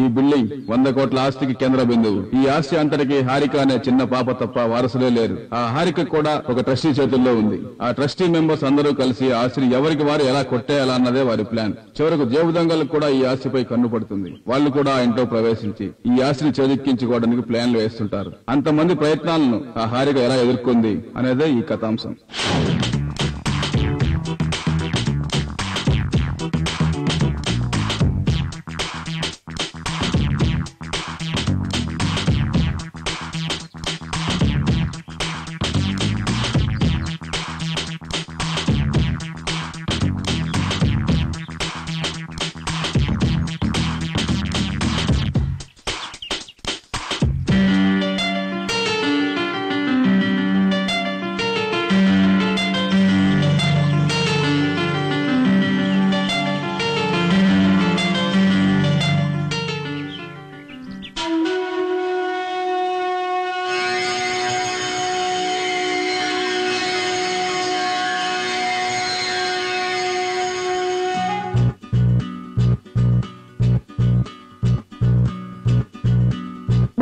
ఈ బిల్డింగ్ 100 కోట్ల ఆస్తికి కేంద్ర బిందువు. ఈ ఆస్తి అంతటికి హారిక అనే చిన్న పాప తప్ప వారసులే లేరు. ఆ హారిక కూడా ఒక ట్రస్టీ చేతుల్లో ఉంది. ఆ ట్రస్టీ మెంబర్స్ అందరూ కలిసి ఆస్తిని ఎవరికి వారు ఎలా కొట్టేయాలన్నదే వారి ప్లాన్. చివరకు జేబు దొంగలకు కూడా ఈ ఆస్తిపై కన్ను పడుతుంది. వాళ్ళు కూడా ఆ ఇంట్లో ప్రవేశించి ఈ ఆస్తిని చేజిక్కించుకోవడానికి ప్లాన్లు వేస్తుంటారు. అంతమంది ప్రయత్నాలను ఆ హారిక ఎలా ఎదుర్కొంది అనేదే ఈ కథాంశం.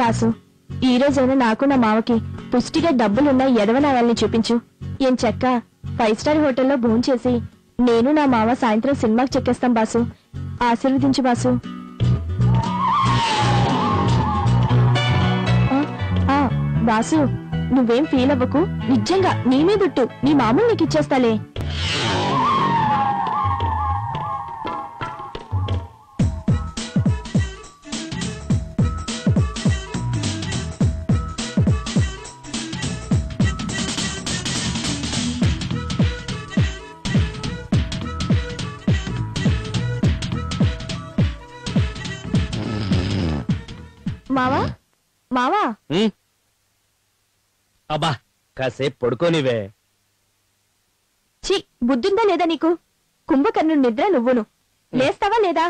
బాసు, ఈ రోజైనా నాకు నా మావకి పుష్టిగా డబ్బులున్న ఎదవనాయాల్ని చూపించు. ఏం చెక్క 5 స్టార్ హోటల్లో భోంచేసి నేను నా మావ సాయంత్రం సినిమాకి చెక్కేస్తాం బాసు. ఆశీర్వదించు బాసు. బాసు, నువ్వేం ఫీల్ అవ్వకు. నిజంగా నీ మీదొట్టు, నీ మామూలు నీకు ఇచ్చేస్తాలే. మావా మావా, అబ్బా కాసేపు పడుకోనివే. ఛీ, బుద్ధుందా లేదా నీకు? కుంభకర్ణుడి నిద్ర నువ్వును. లేస్తావా లేదా?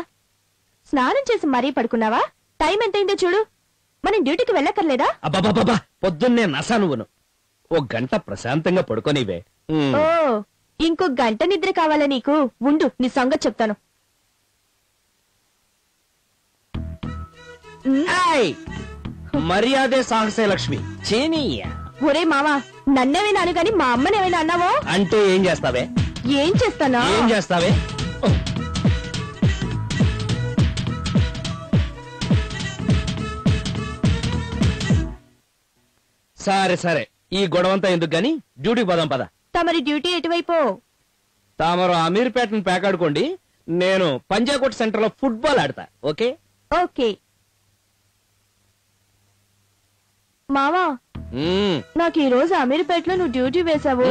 స్నానం చేసి మరీ పడుకున్నావా? టైం ఎంతైందో చూడు. మనం డ్యూటీకి వెళ్ళక్కర్లేదా? అబ్బాబాబా, పొద్దున్నే నసా నువ్వును. ఓ గంట ప్రశాంతంగా పడుకోనివే. ఓ, ఇంకో గంట నిద్ర కావాలా నీకు? ఉండు, నీ సంగతి చెప్తాను. మర్యాదే సాహసే లక్ష్మి చేనీయ. ఒరే మావా, నన్నేమైనా గాని మా అమ్మనేమైనా అన్నావో అంటే ఏం చేస్తావే? ఏం చేస్తానా? ఏం చేస్తావే? సరే సరే, ఈ గొడవంతా ఎందుకు గాని డ్యూటీకి పోదాం పద. తమరి డ్యూటీ ఎటువైపో? తామరు అమీర్పేటను పేకాడుకోండి, నేను పంజాకోట్ సెంటర్ లో ఫుట్బాల్ ఆడతా. ఓకే ఓకే మావా. నాకు ఈ రోజు అమీర్పేటలో నువ్వు డ్యూటీ వేసావు.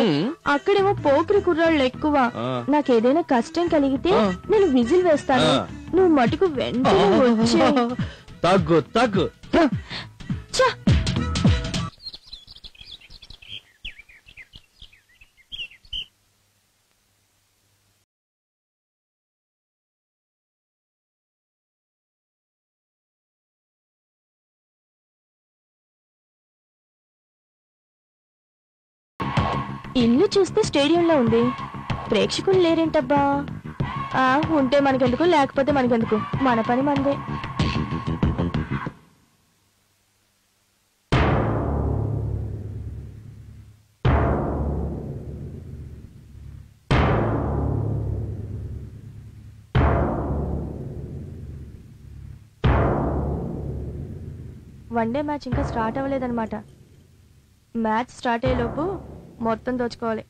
అక్కడేమో పోకిరి కుర్రాళ్ళు ఎక్కువ. నాకేదైనా కష్టం కలిగితే నేను విజిల్ వేస్తాను. నువ్వు మటుకు వెంటనే వచ్చేయ్. తగ్గు తగ్గు. ఇల్లు చూస్తే స్టేడియంలో ఉంది. ప్రేక్షకులు లేరేంటబ్బా? ఉంటే మనకెందుకు, లేకపోతే మనకెందుకు, మన పని మనదే. వన్డే మ్యాచ్ ఇంకా స్టార్ట్ అవ్వలేదన్నమాట. మ్యాచ్ స్టార్ట్ అయ్యేలోపు మొత్తం దోచుకోవాలి.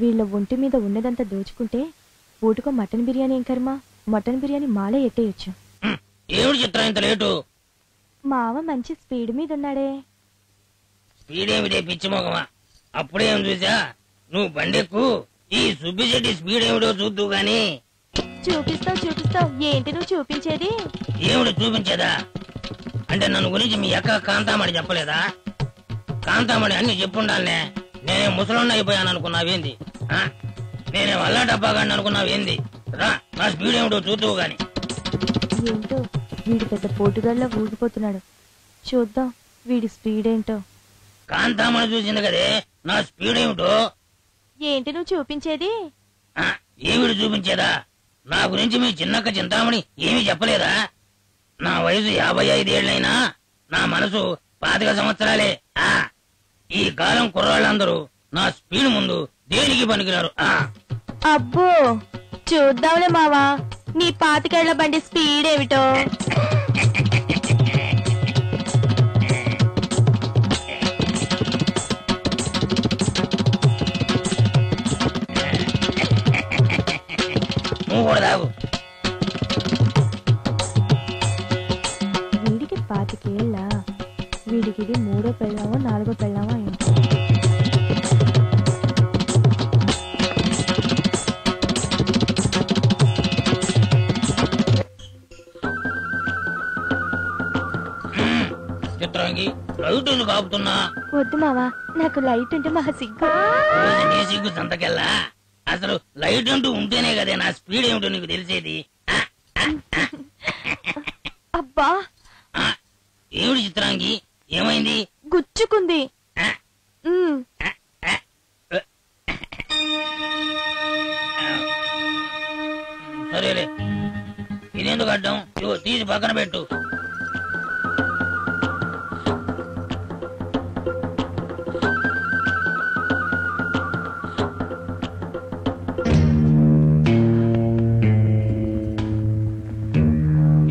వీళ్ళ ఒంటి మీద ఉన్నదంతా దోచుకుంటే పూటకో మటన్ బిర్యానీ ఏం కర్మ, మటన్ బిర్యానీ మాలే ఎట్టేయచ్చు. ఏమిటి చిత్రం ఇంత లేటు? మావ మంచి స్పీడ్ మీద ఉన్నాడే. స్పీడ్ ఏమిటే పిచ్చిమోగమా, అప్పుడేం చూసా? నువ్వు బండెక్కు, ఈ సుబ్బిశెట్టి స్పీడ్ ఏమిటో చూద్దు గాని. చూపిస్తావు ఏంటి నువ్వు చూపించేది? ఏమిటి చూపించేదా అంటే నన్ను గురించి మీ అక్క కాంతామణి చెప్పలేదా? కాంతామణి అన్ని చెప్పుండాలనే. నేనే ముసలోన్న అయిపోయాను అనుకున్నావేంది? నేనే వల్ల డబ్బాగాడిని అనుకున్నావేంది? రా, నా స్పీడ్ ఏమిటో చూద్దువు గాని. ఏంటో వీడి పెద్ద పోటుగాళ్ళ ఊగిపోతున్నాడు. చూద్దాం వీడి స్పీడ్ ఏంటో. కాంతామణి చూసింది కదే నా స్పీడ్ ఏమిటో. ఏంటి నువ్వు చూపించేది? ఏమిటి చూపించేదా? నా గురించి మీ చిన్నక్క చింతామణి ఏమీ చెప్పలేదా? నా వయసు 55 ఏళ్లైనా నా మనసు 25 సంవత్సరాలే. ఈ కాలం కుర్రాళ్ళందరూ నా స్పీడ్ ముందు దేనికి పనికిరారు. అబ్బో చూద్దాంలే మావా నీ 25 ఏళ్ల బండి స్పీడ్ ఏమిటో. నువ్వు కూడా తాగు. వీడికి 25 ఏళ్ళ, వీడికి ఇది 3వ పెళ్ళామో 4వ పెళ్ళామో ఏంటో. చిత్రాంగి లైట్ ఎందుకు ఆపుతున్నా? వద్దు మావా, నాకు లైట్ అంటే మహా సిగ్గు. నీ సిగ్గు సంతకెళ్ళా? అసలు లైట్ అంటూ ఉంటేనే కదే నా స్పీడ్ ఏమిటో నీకు తెలిసేది. అబ్బా ఏమిటి చిత్రాంగి, ఏమైంది? గుచ్చుకుంది. సరేలే, ఇదెందుకు అడ్డం? ఇగో తీసి పక్కన పెట్టు.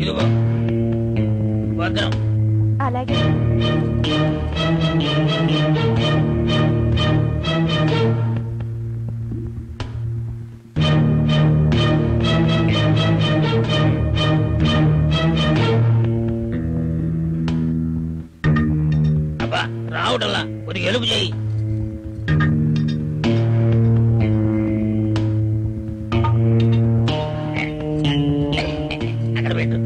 ఇదిగో భద్రం. అలాగే అబ్బా రావటల్లా కొద్దిగా ఎలుపు చేయి. అక్కడ పెట్టు.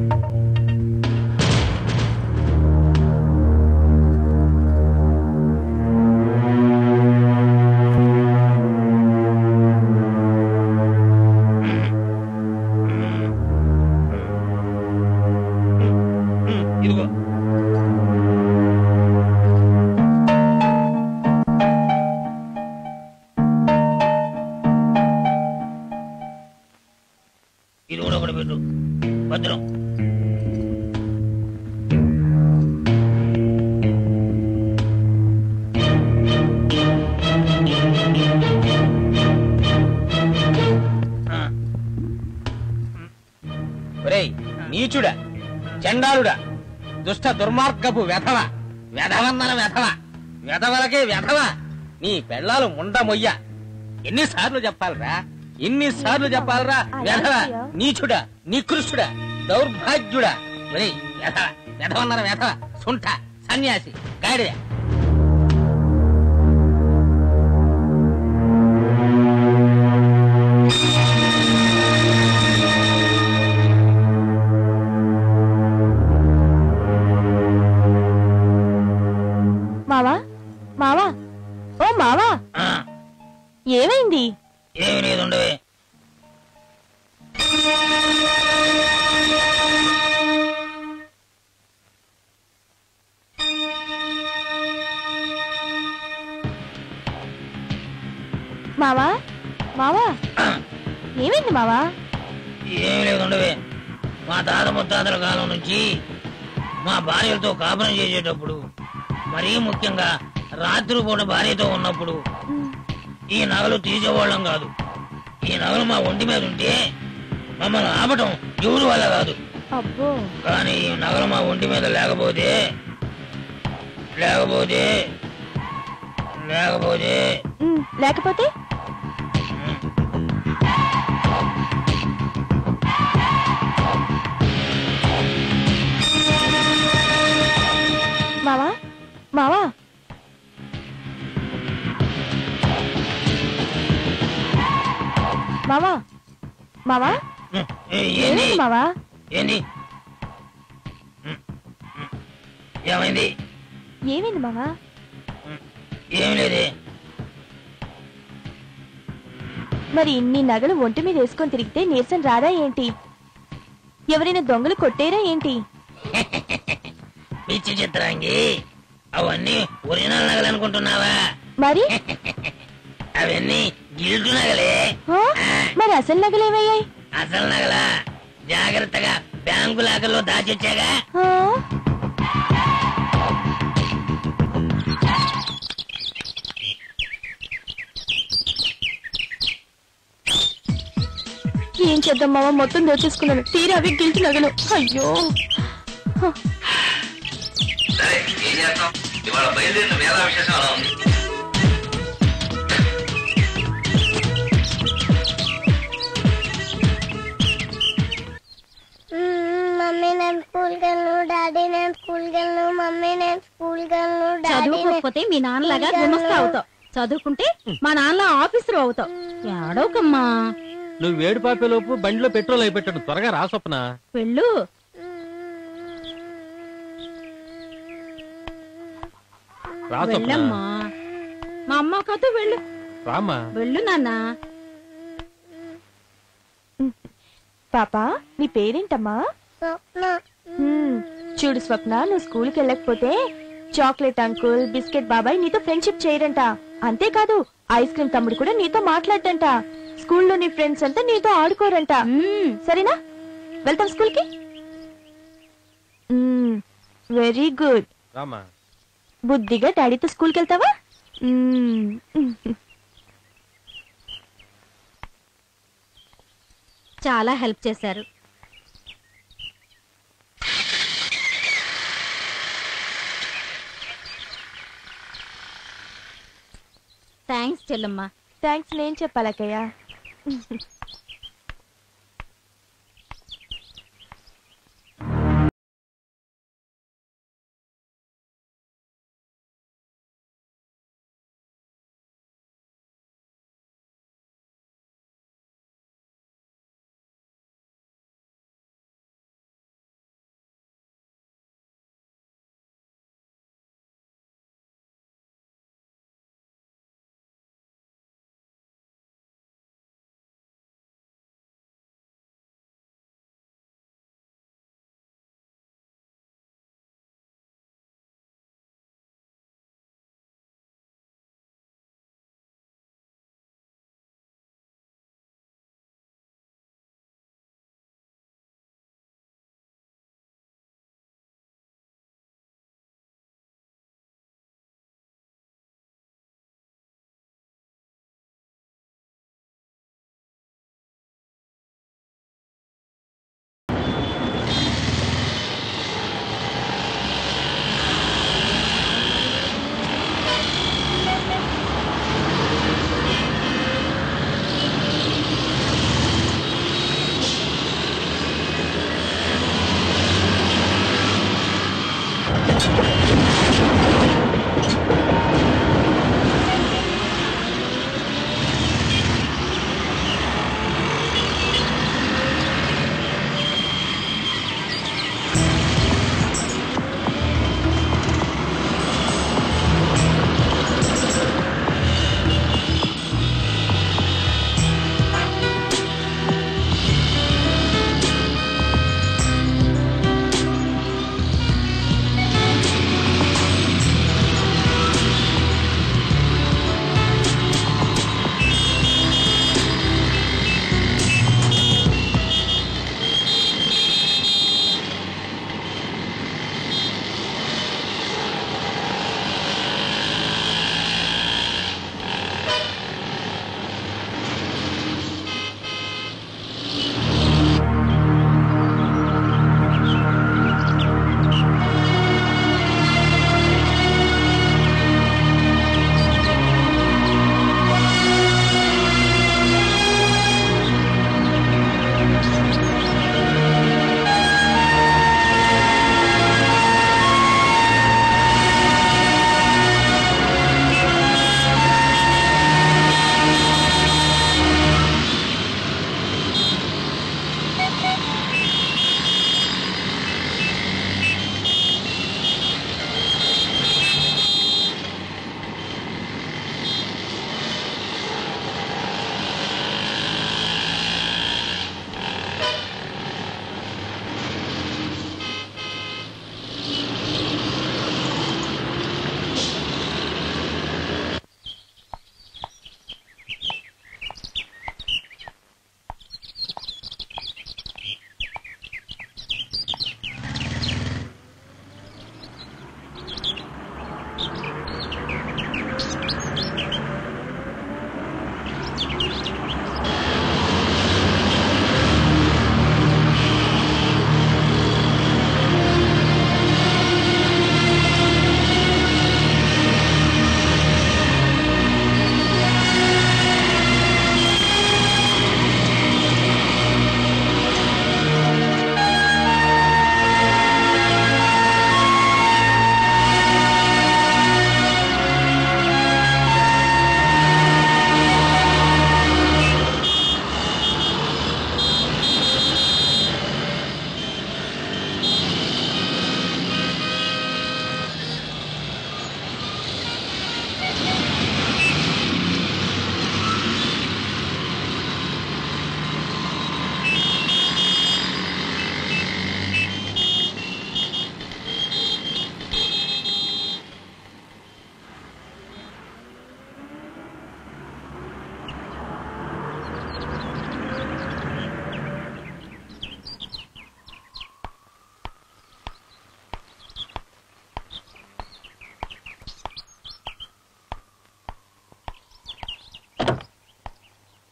ఇదిగో ఇది కూడా ఒకటి పెట్టు. భద్రం. ఒరేయ్ నీచుడా, చండాలుడా, దుష్ట దుర్మార్గపు వెధవ, వెధవన్నల వెధవ, వెధవలకే వెధవ, నీ పెళ్ళాలు ముండ మొయ్య. ఎన్నిసార్లు చెప్పాలరా, ఎన్నిసార్లు చెప్పాలరా? వెధవ, నీచుడా, నికృష్టుడా, దౌర్భాగ్యుడా. ఒరేయ్ వెధవ, వెధవన్నల వెధవ, సుంఠ, సన్యాసి, గాడిద. మావా మావా ఓ మావా ఏమైంది? ఏమి లేదు ఉండవే. మావా మావా ఏమైంది మావా? ఏమి లేదు ఉండవే. మా తాత ముత్తాతల కాలం నుంచి మా భార్యలతో కాపురం చేసేటప్పుడు, మరీ ముఖ్యంగా రాత్రి పూట భార్యతో ఉన్నప్పుడు ఈ నగలు తీసేవాళ్ళం కాదు. ఈ నగలు మా ఒంటి మీద ఉంటే మమ్మల్ని ఆపటం ఎవరి వల్ల కాదు. అబ్బో, కానీ ఈ నగలు మా ఒంటి మీద లేకపోతే లేకపోతే లేకపోతే లేకపోతే మావా మావా మావా మావా ఏంది ఏమైంది మావా? ఏంది ఏమైంది? ఏమైంది మావా? ఏమి లేదే. మరి ఇన్ని నగలు ఒంటి మీద వేసుకొని తిరిగితే నీరసం రాదా ఏంటి? ఎవరైనా దొంగలు కొట్టేరా ఏంటి? పిచ్చి చిత్రాంగి, అవన్నీ ఒరిజినల్ నగలు అనుకుంటున్నావా? మరి అవన్నీ గిల్టు నగలే. ఆ? మరి అసలు నగలేమయ్యాయి? అసలు నగలా జాగ్రత్తగా బ్యాంకు లాకర్లో దాచొచ్చాగా. ఆ? ఏం చేద్దాం మామ, మొత్తం దోచేసుకున్నాను. తీరా అవి గిల్ట్ నగలు. అయ్యో, మమ్మీ నేను స్కూల్ కెళ్ళను, డాడీ నేను స్కూల్ కెళ్ళను, మమ్మీ నేను స్కూల్ కెళ్ళను, డాడీ చదువుకోకపోతే మీ నాన్నలాగా గుమస్తా అవుతావు, చదువుకుంటే మా నాన్నలా ఆఫీసర్ అవుతావు. ఏడవకమ్మా. నువ్వు వేడి పాపేలోపు బండిలో పెట్రోల్ అయిపెట్టాడు. త్వరగా రా స్వప్న. వెళ్ళు. రా స్వప్న. వెళ్ళమ్మా. మా అమ్మ కథ వెళ్ళు. రామ్మా. వెళ్ళు నాన్న. పాపా నీ పేరేంటమ్మా? స్వప్న. చూడు స్వప్న, నువ్వు స్కూల్కి వెళ్ళకపోతే చాక్లెట్ అంకుల్, బిస్కెట్ బాబాయ్ నీతో ఫ్రెండ్షిప్ చేయరంట. అంతేకాదు ఐస్ క్రీమ్ తమ్ముడు కూడా నీతో మాట్లాడటంట. స్కూల్లో నీ ఫ్రెండ్స్ అంతా నీతో ఆడుకోరంట. సరేనా? వెళ్తాం స్కూల్ కి. Very good. రామ్మా. బుద్ధిగా డాడీతో స్కూల్కి వెళ్తావా? చాలా హెల్ప్ చేశారు. థ్యాంక్స్ చెల్లమ్మ. థ్యాంక్స్ నేను చెప్పాలకయ్యా.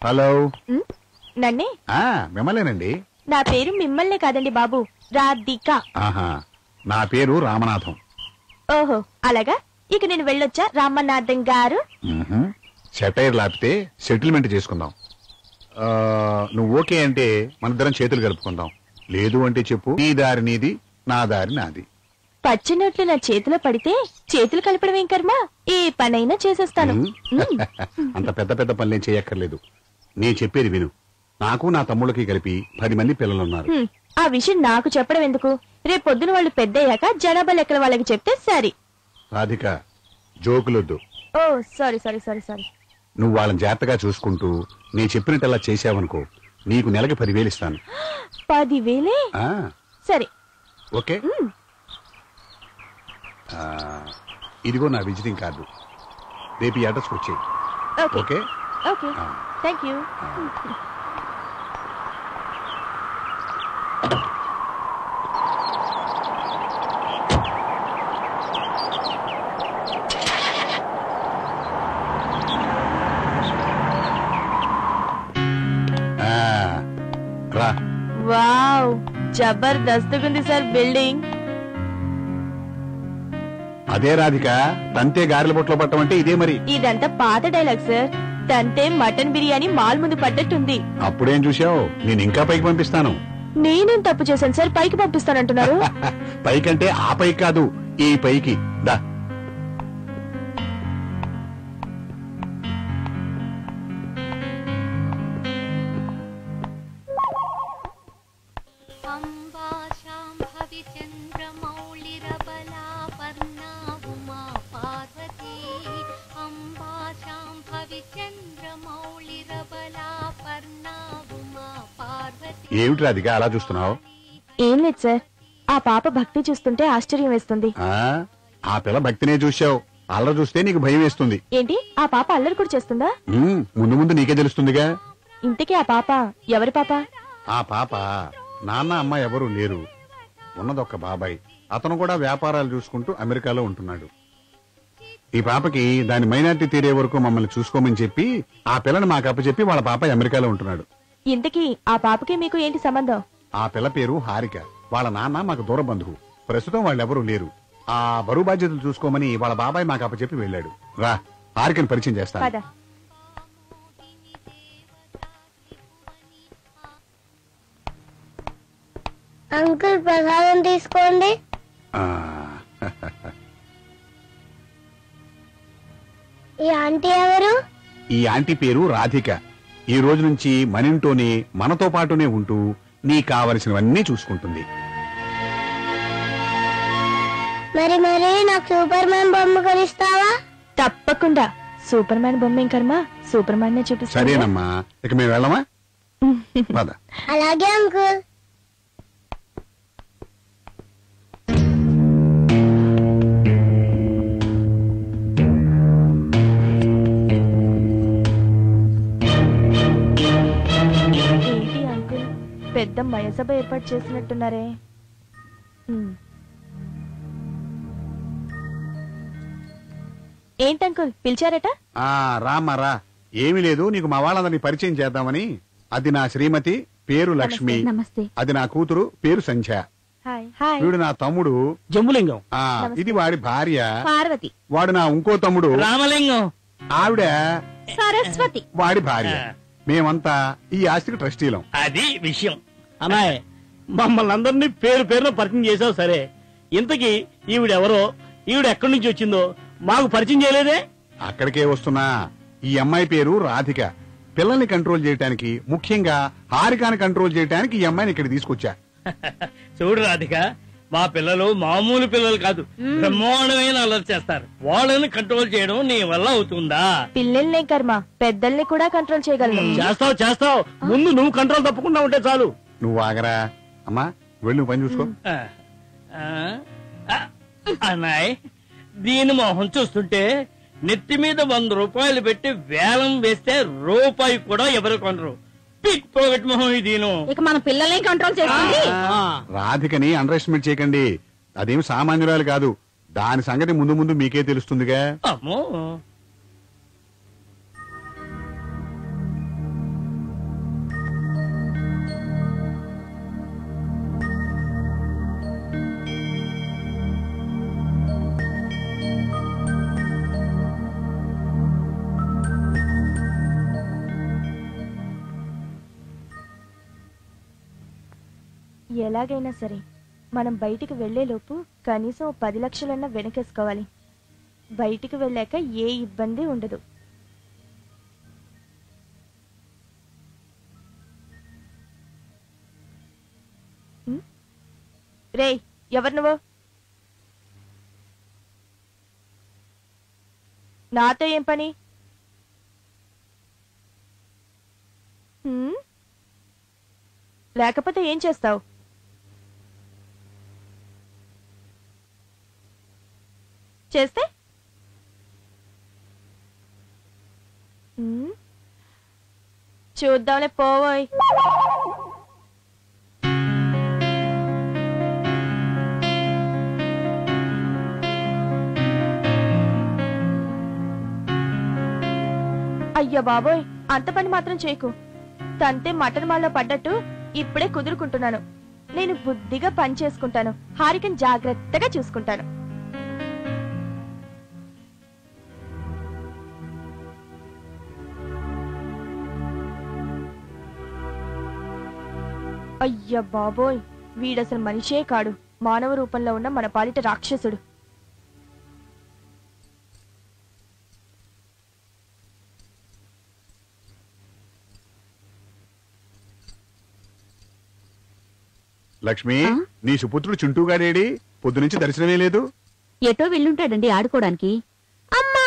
హలో. నన్నే? మిమ్మల్నేనండి. నా పేరు మిమ్మల్నే కాదండి బాబు, రాధిక. ఆహా, నా పేరు రామనాథం. ఓహో అలాగా, ఇక నేను వెళ్ళొచ్చా రామనాథం గారు? సెటైర్ లాపితే సెటిల్మెంట్ చేసుకుందాం. నువ్వు ఓకే అంటే మనిద్దరం చేతులు కలుపుకుందాం. లేదు అంటే చెప్పు, నీ దారి నీది, నా దారి నాది. పచ్చినట్లు నా చేతిలో పడితే చేతులు కలపడం ఏం కర్మ, ఏ పనైనా చేసేస్తాను. అంత పెద్ద పెద్ద పనులేం చేయక్కర్లేదు. నేను చెప్పేది విను. నాకు నా తమ్ముళ్ళకి కలిపి 10 మంది పిల్లలున్నారు. ఆ విషయం నాకు చెప్పడం ఎందుకు, రేపు పొద్దున వాళ్ళు పెద్దయ్యాక జనాభా లెక్కల వాళ్ళకి చెప్తే సరి. రాధిక, జోకులొద్దు. ఓ సారీ సారీ సారీ సారీ. నువ్వు వాళ్ళని జాగ్రత్తగా చూసుకుంటూ నేను చెప్పినట్టలా చేసావనుకో, నీకు నెలకి 10,000 ఇస్తాను. 10,000? సరే. ఓకే. ఇదిగో నా విజిటింగ్ కార్డు. రేపు ఈ అడ్రస్కి వచ్చేయి. Okay okay, thank you. రా. వావ్, జబర్దస్తుగుంది సార్ బిల్డింగ్. అదే రాధిక, తంతే గారెల బొట్లో పట్టమంటే ఇదే మరి. ఇదంతా పాత డైలాగ్ సార్, తంతే మటన్ బిర్యానీ మాల్ ముందు పడ్డట్టుంది. అప్పుడేం చూసావు, నేను ఇంకా పైకి పంపిస్తాను. నేనేం తప్పు చేశాను సార్ పైకి పంపిస్తానంటున్నారు? పైకంటే ఆ పైకి కాదు, ఈ పైకి దా. ఏమిటి రాధిక అలా చూస్తున్నావు? ఏం లేదు సార్, ఆ పాప భక్తి చూస్తుంటే ఆశ్చర్యం వేస్తుంది. ఆ పిల్ల భక్తినే చూసావు, అల్లరి చూస్తే నీకు భయం వేస్తుంది. ఏంటి, ఆ పాప అల్లరి కూడా చేస్తుందా? ముందు ముందు నీకే తెలుస్తుందిగా. ఇంతకీ ఆ పాప ఎవరి పాప? ఆ పాప నాన్న అమ్మ ఎవరూ లేరు, ఉన్నదొక్క బాబాయ్. అతను కూడా వ్యాపారాలు చూసుకుంటూ అమెరికాలో ఉంటున్నాడు. ఈ పాపకి దాని మైనార్టీ తీరే వరకు మమ్మల్ని చూసుకోమని చెప్పి ఆ పిల్లని మాకు అప్పచెప్పి వాళ్ళ పాప అమెరికాలో ఉంటున్నాడు. ఇంతకీ ఆ పాపకి మీకు ఏంటి సంబంధం? ఆ పిల్ల పేరు హారిక. వాళ్ళ నాన్న మాకు దూర బంధువు. ప్రస్తుతం వాళ్ళెవరూ లేరు. ఆ బరువు బాధ్యతలు చూసుకోమని వాళ్ళ బాబాయ్ మాకు అప్పచెప్పి వెళ్ళాడు. రా, హారికని పరిచయం చేస్తాను. పద. అంకుల్ ప్రసాదం తీసుకోండి. ఈ ఆంటీ ఎవరు? ఈ ఆంటీ పేరు రాధిక. ఈ రోజు నుంచి మనింటోనే మనతో పాటునే ఉంటూ నీ కావలసినవన్నీ చూసుకుంటుంది. మరి నాకు సూపర్ మ్యాన్ బొమ్మ కొనిస్తావా? తప్పకుండా. సూపర్ మ్యాన్ బొమ్మ ఏం కర్మ, సూపర్ మ్యాన్ నే చూపిస్తా. సరేనమ్మా, ఇక మేము వెళ్ళమా? అలాగే అంకుల్. పెద్ద మయసభ ఏర్పాటు చేసినట్టున్నారే. ఏంటంకుల్ పిలిచారట? రామారా, ఏమీ లేదు, నీకు మా వాళ్ళందరినీ పరిచయం చేద్దామని. అది నా శ్రీమతి, పేరు లక్ష్మి. అది నా కూతురు, పేరు సంధ్య. వీడు నా తమ్ముడు జంబులింగం. ఇది వాడి భార్య పార్వతి. వాడు నా ఇంకో తమ్ముడు రామలింగం. ఆవిడ సరస్వతి, వాడి భార్య. మేమంతా ఈ ఆస్తికి ట్రస్టీలం. అది విషయం. అన్నాయ్, మమ్మల్ని అందరినీ పేరు పేరున పరిచయం చేసావు. సరే, ఇంతకీ ఈవిడెవరో, ఈవిడ ఎక్కడి నుంచి వచ్చిందో మాకు పరిచయం చేయలేదే? అక్కడికే వస్తున్నా. ఈ అమ్మాయి పేరు రాధిక. పిల్లల్ని కంట్రోల్ చేయడానికి, ముఖ్యంగా హారికాని కంట్రోల్ చేయడానికి ఈ అమ్మాయిని ఇక్కడ తీసుకొచ్చా. చూడు రాధిక, మా పిల్లలు మామూలు పిల్లలు కాదు, బ్రహ్మాండమైన అల్లరి చేస్తారు. వాళ్ళని కంట్రోల్ చేయడం నీ వల్ల అవుతుందా? పిల్లల్నే కర్మ, పెద్దల్ని కూడా కంట్రోల్ చేయగలను. చేస్తావు. ముందు నువ్వు కంట్రోల్ తప్పకుండా ఉంటే చాలు. నువ్వు ఆగరా అమ్మా, వెళ్ళి పని చూసుకో. అన్నాయ్, దీని మొహం చూస్తుంటే నెత్తి మీద 100 రూపాయలు పెట్టి వేలం వేస్తే రూపాయి కూడా ఎవరు కొనరు. పిక్ పోగొట్టు మొహం ఇదిను. ఇక మన పిల్లల్ని కంట్రోల్ చేస్తుంది. రాధికని అండర్ ఎస్టిమేట్ చేయకండి. అదేమి సామాన్యురాలు కాదు. దాని సంగతి ముందు ముందు మీకే తెలుస్తుందిగా. అమ్మో, ఎలాగైనా సరే మనం బయటికి వెళ్లేలోపు కనీసం 10 లక్షలన్నా వెనకేసుకోవాలి. బయటికి వెళ్ళాక ఏ ఇబ్బంది ఉండదు. రేయ్, ఎవరు నువ్వు? నాతో ఏం పని? లేకపోతే ఏం చేస్తావు? చేస్తే చూద్దాంలే, పోవోయ్. అయ్యో బాబోయ్, అంత పని మాత్రం చేయకు. తంతే మటన్ మాల్లో పడ్డట్టు ఇప్పుడే కుదురుకుంటున్నాను. నేను బుద్ధిగా పని చేసుకుంటాను. హారికని జాగ్రత్తగా చూసుకుంటాను. అయ్య బాబోయ్, వీడసలు మనిషే కాడు, మానవ రూపంలో ఉన్న మన పాలిట రాక్షసుడు. లక్ష్మి, నీ సుపుత్రుడు చుంటూగాడేడి? పొద్దునుంచి దర్శనమే లేదు. ఎటో వెళ్ళుంటాడండి ఆడుకోవడానికి. అమ్మా,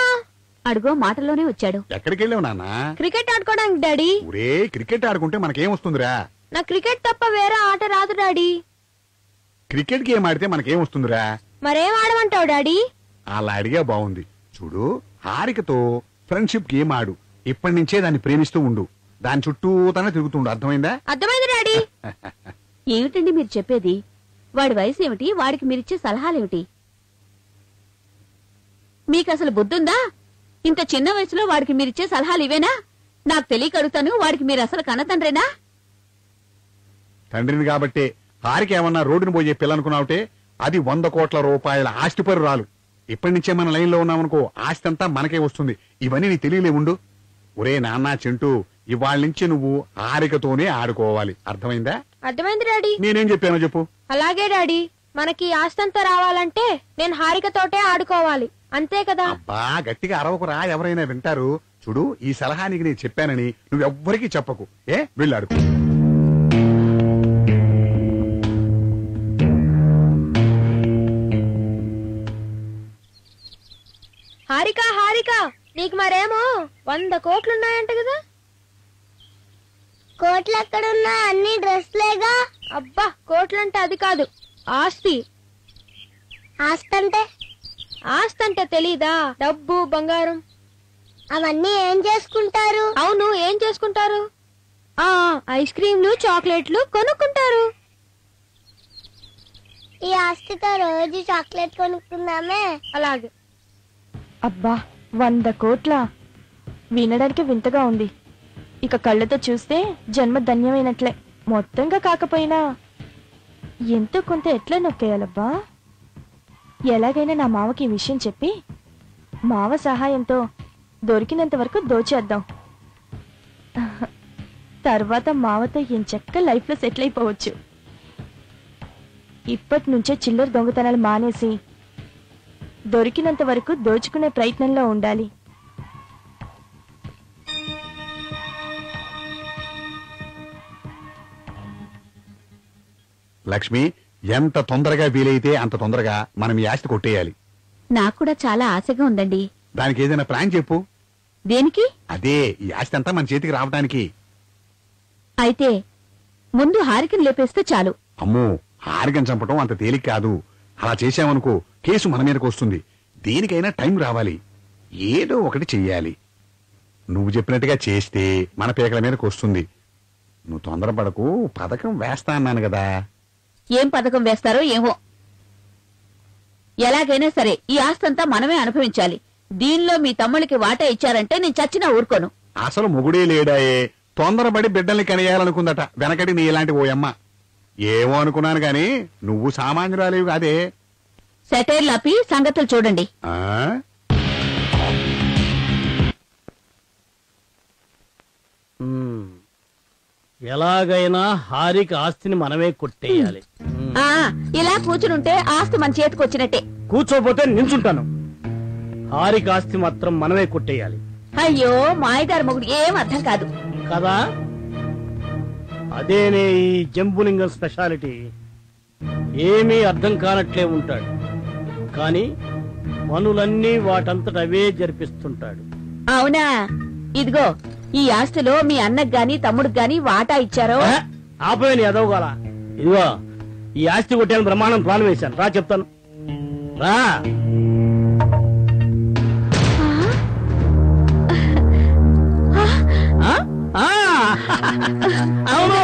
అడుగో మాటల్లోనే వచ్చాడు. ఎక్కడికి వెళ్ళావు నాన్న? క్రికెట్ ఆడుకోవడానికి డాడీ. ఊరే, క్రికెట్ ఆడుకుంటే మనకేం వస్తుందిరా? నా క్రికెట్ తప్ప వేరే ఆట రాదు డాడీ. క్రికెట్ గేమ్ ఆడితే మనకేం వస్తుందిరా? మరేం ఆడమంటావు డాడీ? అలా అడిగా బాగుంది. చూడు, హారికతో ఫ్రెండ్షిప్ గేమ్ ఆడు. ఇప్పటి నుంచే దాన్ని ప్రేమిస్తూ ఉండు. దాని చుట్టూ తన తిరుగుతుండు. అర్థమైందా? అర్థమైంది డాడీ. ఏమిటండి మీరు చెప్పేది? వాడి వయసు ఏమిటి? వాడికి మీరిచ్చే సలహాలేమిటి? మీకసలు బుద్ధుందా? ఇంత చిన్న వయసులో వాడికి మీరిచ్చే సలహాలు ఇవేనా? నాకు తెలియక అడుగుతాను, వాడికి మీరు అసలు కన్నతండ్రేనా? తండ్రిని కాబట్టే హారిక ఏమన్నా రోడ్డును పోయే పిల్లనుకున్నావుటే, అది 100 కోట్ల రూపాయల ఆస్తిపరు రాలు. ఇప్పటి నుంచే మన లైన్ లో ఉన్నామనుకో, ఆస్తి అంతా మనకే వస్తుంది. ఇవన్నీ నీ తెలియలే ఉండు. ఒరే నాన్న చింటూ, ఇవాళ నుంచి నువ్వు హారికతోనే ఆడుకోవాలి. అర్థమైందా? అర్థమైంది డాడీ. నేనేం చెప్పానో చెప్పు. అలాగే డాడీ. మనకి ఆస్తంతా రావాలంటే నేను హారికతోటే ఆడుకోవాలి, అంతే కదా? అబ్బా, గట్టిగా అరవకురా, ఎవరైనా వింటారు. చూడు, ఈ సలహా నీకు నేను చెప్పానని నువ్వెవ్వరికీ చెప్పకు. వెళ్ళాడు. హారిక, హారిక, నీకు మరేమో 100 కోట్లున్నాయంట కదా? కోట్లు ఎక్కడున్నా, అన్ని డ్రెస్లేగా. అబ్బా, కోట్లంటే అది కాదు, ఆస్తి. ఆస్తంటే? ఆస్తంటే తెలీదా? డబ్బు, బంగారం. అవన్నీ ఏం చేసుకుంటారు? అవును, ఏం చేసుకుంటారు? ఐస్ క్రీంలు, చాక్లెట్లు కొనుక్కుంటారు. ఈ ఆస్తితో రోజు చాక్లెట్ కొనుక్కుందామే. అలాగే. అబ్బా, 100 కోట్ల! వినడానికి వింతగా ఉంది. ఇక కళ్ళతో చూస్తే జన్మ ధన్యమైనట్లే. మొత్తంగా కాకపోయినా ఎంతో కొంత ఎట్లా నొక్కేయాలబ్బా. ఎలాగైనా నా మావకి ఈ విషయం చెప్పి మావ సహాయంతో దొరికినంత వరకు దోచేద్దాం. తర్వాత మావతో ఎంచక్క లైఫ్ లో సెటిల్ అయిపోవచ్చు. ఇప్పటి నుంచే చిల్లర దొంగతనాలు మానేసి దొరికినంత వరకు దోచుకునే ప్రయత్నంలో ఉండాలి. లక్ష్మి, ఎంత తొందరగా వీలైతే అంత తొందరగా మనం ఈ ఆస్తి కొట్టేయాలి. నాకు కూడా చాలా ఆశగా ఉందండి. దానికి ఏదైనా ప్లాన్ చెప్పు. దేనికి? అదే, ఈ ఆస్తి అంతా మన చేతికి రావడానికి. అయితే ముందు హారికని లేపేస్తే చాలు. అమ్మో, హారికని చంపటం అంత తేలిక కాదు. అలా చేశామనుకో, కేసు మన మీదకి వస్తుంది. దేనికైనా టైం రావాలి. ఏదో ఒకటి చెయ్యాలి. నువ్వు చెప్పినట్టుగా చేస్తే మన పేకల మీదకి వస్తుంది. నువ్వు తొందరపడకు, పథకం వేస్తా అన్నాను కదా. ఏం పథకం వేస్తారో ఏమో. ఎలాగైనా సరే ఈ ఆస్తంతా మనమే అనుభవించాలి. దీనిలో మీ తమ్ముళ్ళకి వాటా ఇచ్చారంటే నేను చచ్చినా ఊరుకోను. అసలు మొగుడే లేడాయే, తొందరపడి బిడ్డల్ని కనియాలనుకుందట వెనకటి నీ ఇలాంటి ఓయమ్మ. ఏమో అనుకున్నాను గాని నువ్వు సామాన్యురాలేవి కాదే. సెటైర్లాపి సంగతులు చూడండి. ఎలాగైనా హారిక ఆస్తిని మనమే కొట్టేయాలి. ఇలా కూర్చునుంటే ఆస్తి మన చేతికి వచ్చినట్టే. కూర్చోపోతే నించుంటాను. హారిక ఆస్తి మాత్రం మనమే కొట్టేయాలి. అయ్యో మాయదారి మొగుడు ఏం అర్థం కాదు కదా. అదేనే ఈ జంబులింగం స్పెషాలిటీ. ఏమీ అర్థం కానట్లే ఉంటాడు, కానీ పనులన్నీ వాటంతట అవే జరిపిస్తుంటాడు. అవునా? ఇదిగో ఈ ఆస్తిలో మీ అన్నకు గాని తమ్ముడికి గాని వాటా ఇచ్చారో? ఆపోయాను ఎదవగాల. ఇదిగో ఈ ఆస్తి కొట్టాలని బ్రహ్మాండం ప్లాన్ వేశాను. రా చెప్తాను, రా. అవును.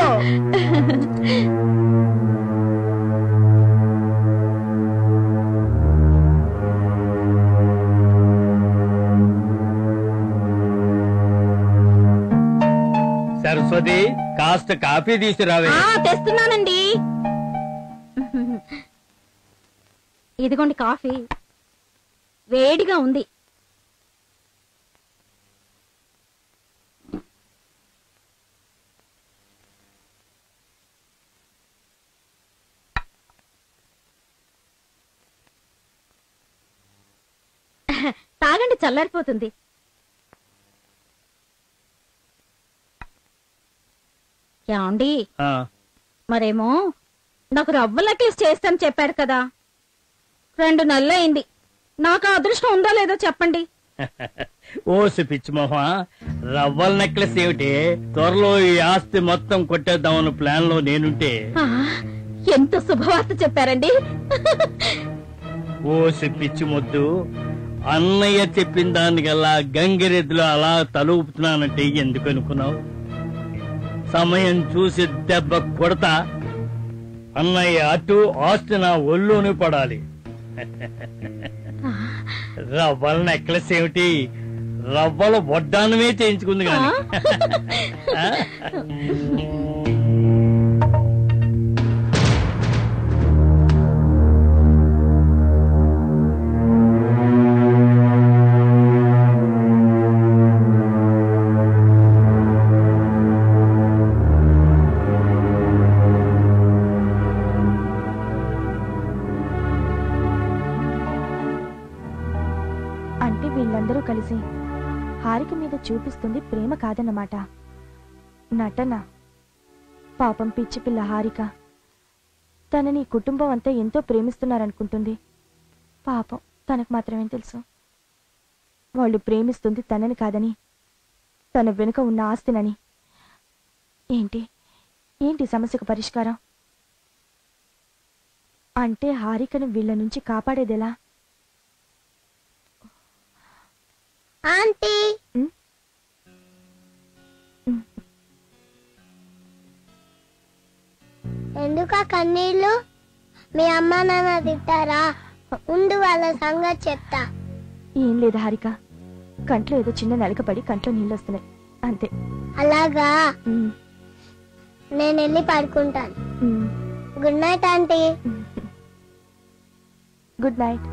సరస్వతి, కాస్త కాఫీ తీసుకురావే. తెస్తున్నానండి. ఇదిగోండి కాఫీ, వేడిగా ఉంది. తాగండి, చల్లారిపోతుంది. ఏమండి, మరేమో నాకు రవ్వ నెక్లెస్ చేస్తాను చెప్పారు కదా, 2 నెలలు అయింది. నాకు అదృష్టం ఉందో లేదో చెప్పండి. ఓసి పిచ్చి మొహ, రవ్వల నెక్లెస్ ఏమిటి? త్వరలో ఈ ఆస్తి మొత్తం కొట్టేద్దామన్న ప్లాన్ లో నేనుంటే. ఎంత శుభవార్త చెప్పారండి. ఓసి పిచ్చి మొద్దు, అన్నయ్య చెప్పిన దానికల్లా గంగిరెద్దులో అలా తలూపుతున్నానంటే ఎందుకు అనుకున్నావు? సమయం చూసి దెబ్బ కొడతా. అన్నయ్య అటు, ఆస్తి నా ఒళ్ళోనే పడాలి. రవ్వల నెక్లెస్ ఏమిటి? రవ్వల వడ్డానమే చేయించుకుంది కానీ. అంటే వీళ్ళందరూ కలిసి హారిక మీద చూపిస్తుంది ప్రేమ కాదన్నమాట, నటన. పాపం పిచ్చి పిల్ల హారిక తనని కుటుంబం అంతా ఎంతో ప్రేమిస్తున్నారనుకుంటుంది. పాపం తనకు మాత్రమే తెలుసు వాళ్ళు ప్రేమిస్తుంది తనని కాదని, తన వెనుక ఉన్న ఆస్తినని. ఏంటి ఏంటి సమస్యకు పరిష్కారం? అంటే హారికను వీళ్ళ నుంచి కాపాడేదెలా? ఆంటీ, ఎందుకా కన్నీళ్ళు? మీ అమ్మ నాన్న తిట్టారా? ఉండు, వాళ్ళ సంగతి చెప్తా. ఏం లేదు హారిక, కంట్లో ఏదో చిన్న నలకపడి కంట్లో నీళ్ళు వస్తున్నాయి అంతే. అలాగా? నేను వెళ్ళి పడుకుంటాను. Good night aunty. Good night.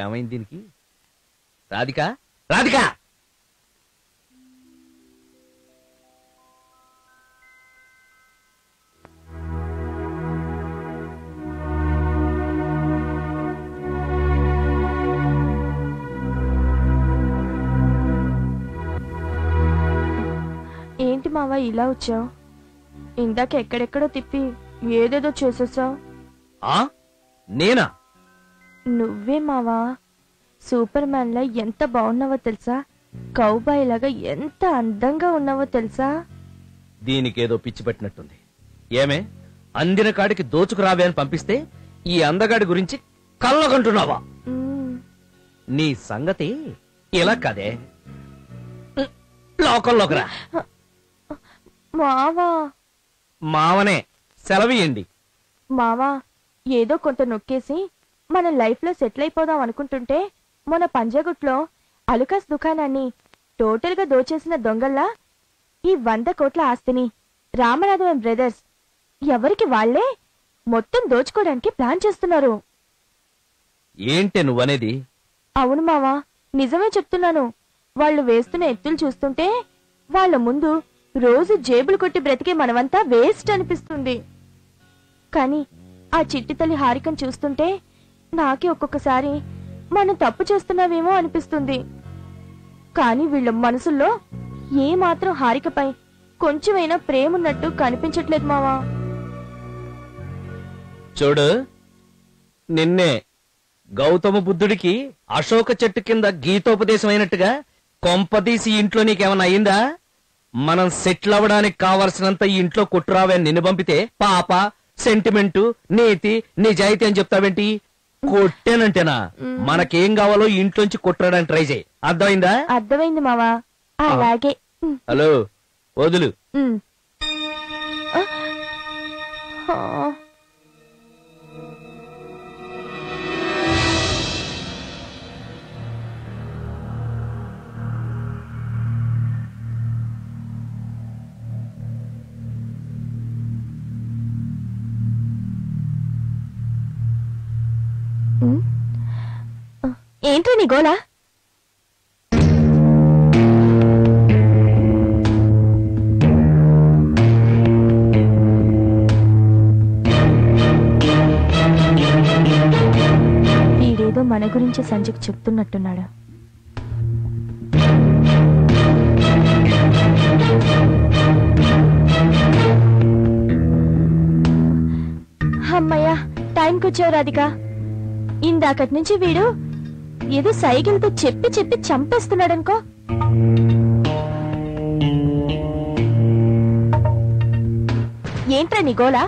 ఏమైంది దీనికి? రాధిక, రాధిక! ఏంటి మావా ఇలా వచ్చావు? ఇందాక ఎక్కడెక్కడో తిప్పి ఏదేదో చేసేసావు. నేనా? నువ్వే మావా. సూపర్ మ్యాన్ లా ఎంత బాగున్నావో తెలుసా? కౌబాయ్ లాగా ఎంత అందంగా ఉన్నావో తెలుసా? దీనికేదో పిచ్చి పట్టినట్టుంది. ఏమే, అందిన కాడికి దోచుకురావే అని పంపిస్తే ఈ అందగాడి గురించి కళ్ళకంటున్నావా? నీ సంగతి ఇలా కదే. లోకంలోకి రా. మావా. మావనే, సెలవియండి. మావా, ఏదో కొంత నొక్కేసి మన లైఫ్ లో సెటిల్ అయిపోదాం అనుకుంటుంటే మన పంజాగుట్లో అలుకాస్ దుకాణాన్ని టోటల్ గా దోచేసిన దొంగల్లా ఈ 100 కోట్ల ఆస్తిని రామనాథం బ్రదర్స్ ఎవరికి వాళ్లే మొత్తం దోచుకోవడానికి ప్లాన్ చేస్తున్నారు. ఏంటే నువ్వనేది? అవును మావా, నిజమే చెప్తున్నాను. వాళ్ళు వేస్తున్న ఎత్తులు చూస్తుంటే వాళ్ళ ముందు రోజు జేబులు కొట్టి బ్రతికే మనమంతా వేస్ట్ అనిపిస్తుంది. కానీ ఆ చిట్టి తల్లి హారికను చూస్తుంటే నాకే ఒక్కొక్కసారి మనం తప్పు చేస్తున్నావేమో అనిపిస్తుంది. కానీ వీళ్ళ మనసుల్లో ఏ మాత్రం హారికపై కొంచెమైనా ప్రేమున్నట్టు కనిపించట్లేదు మావా. చూడు, నిన్నే గౌతమ బుద్ధుడికి అశోక చెట్టు కింద గీతోపదేశం అయినట్టుగా కొంపదీసి ఇంట్లో నీకేమన్నా అయిందా? మనం సెటిల్ అవ్వడానికి కావలసినంత ఈ ఇంట్లో కొట్టురావే నిన్ను పంపితే పాప, సెంటిమెంటు, నీతి, నిజాయితీ అని చెప్తావేంటి? కొట్టేనంటేనా? మనకేం కావాలో ఇంట్లోంచి కొట్టడానికి ట్రై చేయి. అర్థమైందా? అర్థమైంది మావా. అలాగే. హలో, వదులు. ఏంట్రా నీ గోలా? వీడేదో మన గురించి సంజయ్కి చెప్తున్నట్టున్నాడు. అమ్మయ్యా, టైంకి వచ్చావు రాధిక. ఇందాకటి నుంచి వీడు ఏదో సైకిల్తో చెప్పి చెప్పి చంపేస్తున్నాడనుకో. ఏంట్రా నీ గోలా?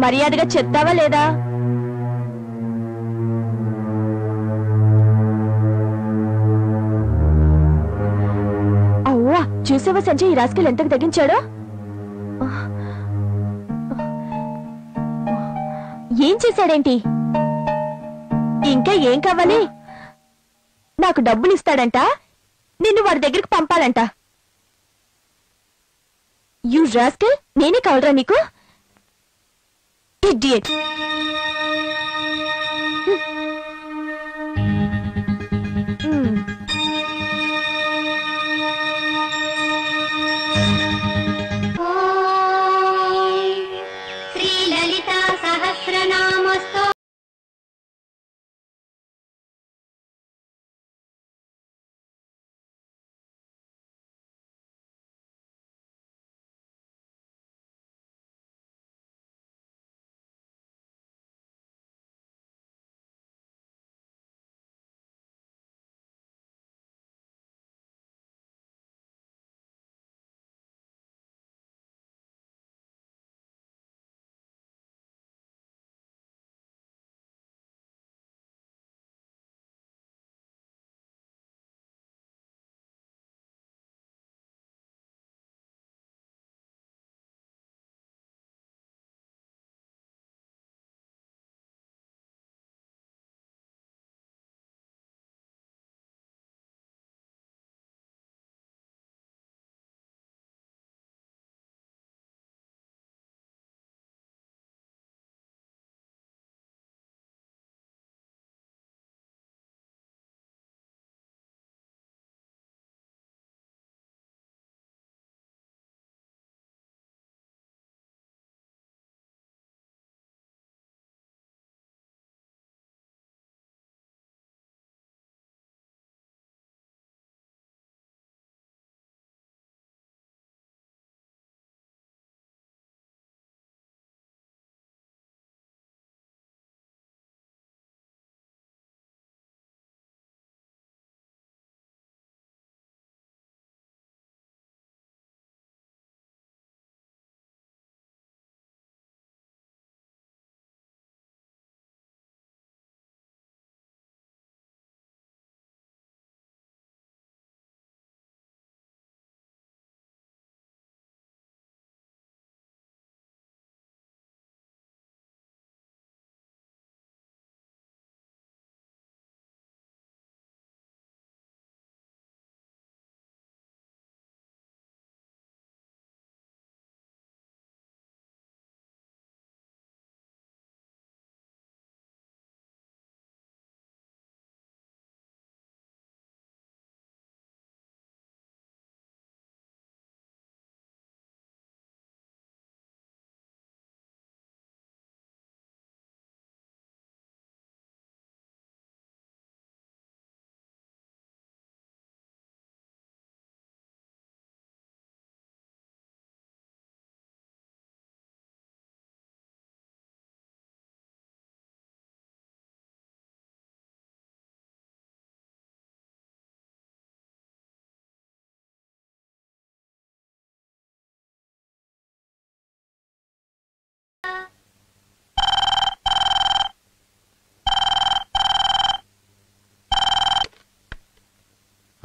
మర్యాదగా చెప్తావా లేదా? అవ్వా, చూసావా సంజయ్ ఈ రాస్కెల్ ఎంతకు తగ్గించాడో? ఏం చేశాడేంటి? ఇంకా ఏం కావాలి? నాకు డబ్బులు ఇస్తాడంట, నిన్ను వాడి దగ్గరికి పంపాలంట. యూ రాస్కెల్, నేనే కావాలరా నీకు? ఇడియట్.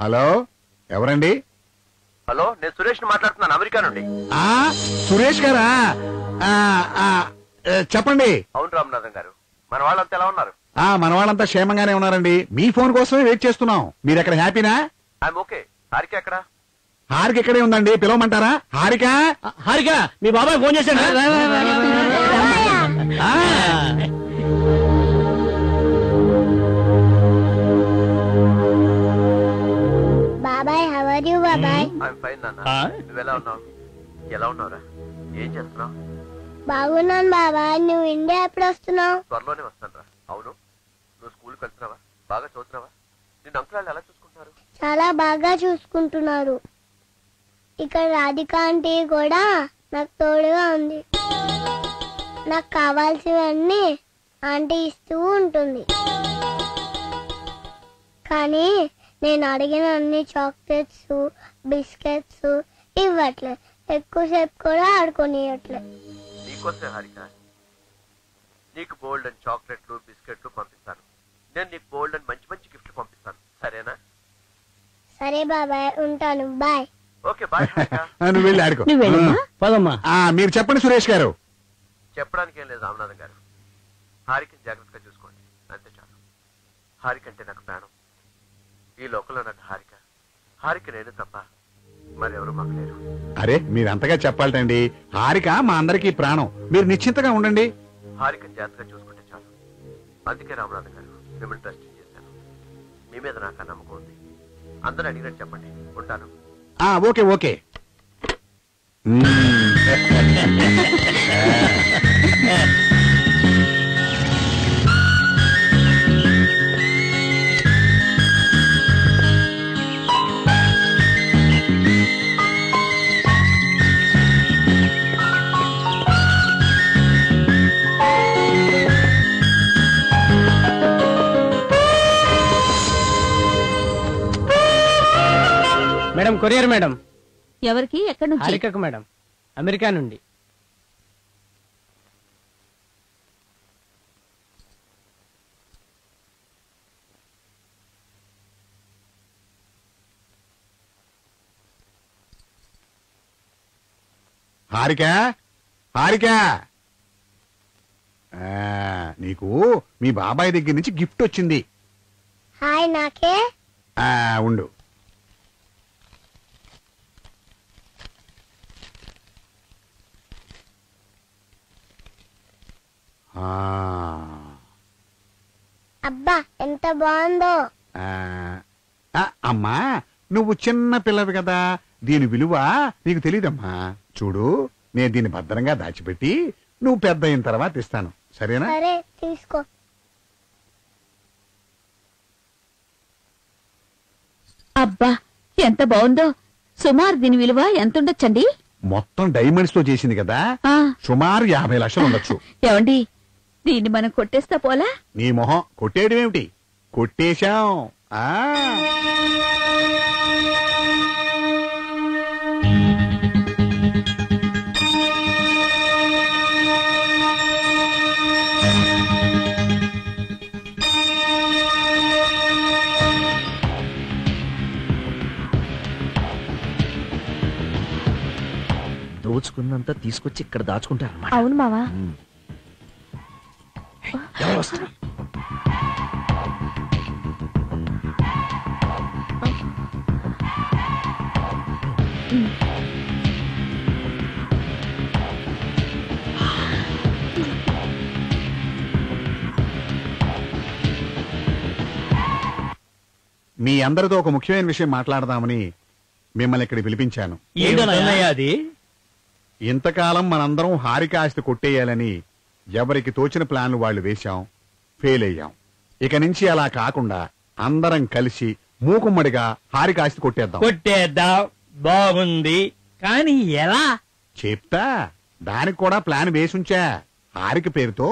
హలో, ఎవరండి? హలో, నేను సురేష్ మాట్లాడుతున్నాను, అమెరికా నుండి. సురేష్ గారా? చెప్పండి. అవును రామనాథన్ గారు, మన వాళ్ళంతా ఎలా ఉన్నారు? మన వాళ్ళంతా క్షేమంగానే ఉన్నారండి. మీ ఫోన్ కోసమే వెయిట్ చేస్తున్నాం. మీరు ఎక్కడ హ్యాపీనా? I'm okay. హారిక ఎక్కడ? హారిక ఎక్కడే ఉందండి, పిలవమంటారా? హారిక, హారిక, మీ బాబాయ్ ఫోన్ చేశాడు. బాబాయ్, హౌ ఆర్ యు బాబాయ్? ఐఎమ్ ఫైన్ నాన్న. నువ్వెలా ఉన్నావు? ఎలా ఉన్నావురా? ఏం చేస్తున్నావు? బాగున్నాను బాబాయ్. నువ్వు ఇండియా ఎప్పుడు వస్తున్నావు? త్వరలోనే వస్తాను రా. అవును, నువ్వు స్కూల్కి వెళ్తున్నావా? బాగా చదువుతున్నావా? నిన్ను అంకుల్ ఎలా చూసుకుంటున్నారు? చాలా బాగా చూసుకుంటున్నారు. ఇక్కడ రాధిక ఆంటీ కూడా నాకు తోడుగా ఉంది. నాకు కావాల్సినవన్నీ ఆంటీ ఇస్తూ ఉంటుంది. కానీ నేను అడిగిన అన్ని చాక్లెట్స్, బిస్కెట్స్ ఇవ్వట్లే. ఎక్కువసేపు కూడా ఆడుకోనియట్లే. నీకోసే హారిక, నీకు బోల్డ్ అండ్ చాక్లెట్లు, బిస్కెట్లు పంపిస్తాను. నేను నీకు బోల్డ్ అండ్ మంచి మంచి గిఫ్ట్లు పంపిస్తాను, సరేనా? సరే బాబాయ్, ఉంటాను. బాయ్. Okay, bye Harika. నువ్వు వెళ్ళి ఆడుకో. పదమ్మా. మీరు చెప్పండి సురేష్ గారు. చెప్పడానికి ఏం లేదు రామనాథన్ గారు. హారికని జాగ్రత్తగా చూసుకోండి, అంతే చాలు. హారిక అంటే నాకు ప్రాణం. ఈ లోకంలో నాకు హారిక నేను తప్ప మరెవరు మాకు లేరు. అరే, మీరు అంతగా చెప్పాలండి. హారిక మా అందరికీ ప్రాణం. మీరు నిశ్చింతగా ఉండండి. హారికని జాగ్రత్తగా చూసుకుంటే చాలు. అందుకే రామనాథన్ గారు మిమ్మల్ని ట్రస్ట్ చేశాను. మీ మీద నాకు ఆ నమ్మకం ఉంది. అందరూ అడిగినట్టు చెప్పండి. ఉంటాను. Okay okay. Madam, courier madam. ఎవరికి? ఎక్కడి నుంచి? హారికకు మేడం, అమెరికా నుండి. హారిక, హారిక, నీకు మీ బాబాయ్ దగ్గర నుంచి గిఫ్ట్ వచ్చింది. హాయ్, నాకే? ఉండు. అబ్బా, ఎంత బాగుందో. అమ్మా, నువ్వు చిన్న పిల్లవి కదా, దీని విలువ నీకు తెలీదమ్మా. చూడు, నేను దీన్ని భద్రంగా దాచిపెట్టి నువ్వు పెద్ద అయిన తర్వాత ఇస్తాను, సరేనా? సరే, తీసుకో. అబ్బా, ఎంత బాగుందో. సుమారు దీని విలువ ఎంత ఉండొచ్చండి? మొత్తం డైమండ్స్ తో చేసింది కదా, సుమారు 50 లక్షలు ఉండొచ్చు. ఏమండి, దీన్ని మనం కొట్టేస్తా పోలా? నీ మొహం, కొట్టేయడం ఏమిటి? కొట్టేశాం. దోచుకున్నంతా తీసుకొచ్చి ఇక్కడ దాచుకుంటారు. అవును మావా. ఎవరు వస్తారు? మీ అందరితో ఒక ముఖ్యమైన విషయం మాట్లాడదామని మిమ్మల్ని ఇక్కడ పిలిపించాను. అది ఇంతకాలం మనందరం హారిక ఆస్తి కొట్టేయాలని ఎవరికి తోచిన ప్లాన్లు వాళ్ళు వేశాం, ఫెయిల్ అయ్యాం. ఇక నుంచి అలా కాకుండా అందరం కలిసి మూకుమ్మడిగా హారిక ఆస్తి కొట్టేద్దాం. బాగుంది, కానీ ఎలా చెప్తా. దానికి కూడా ప్లాన్ వేసుంచా. హారిక పేరుతో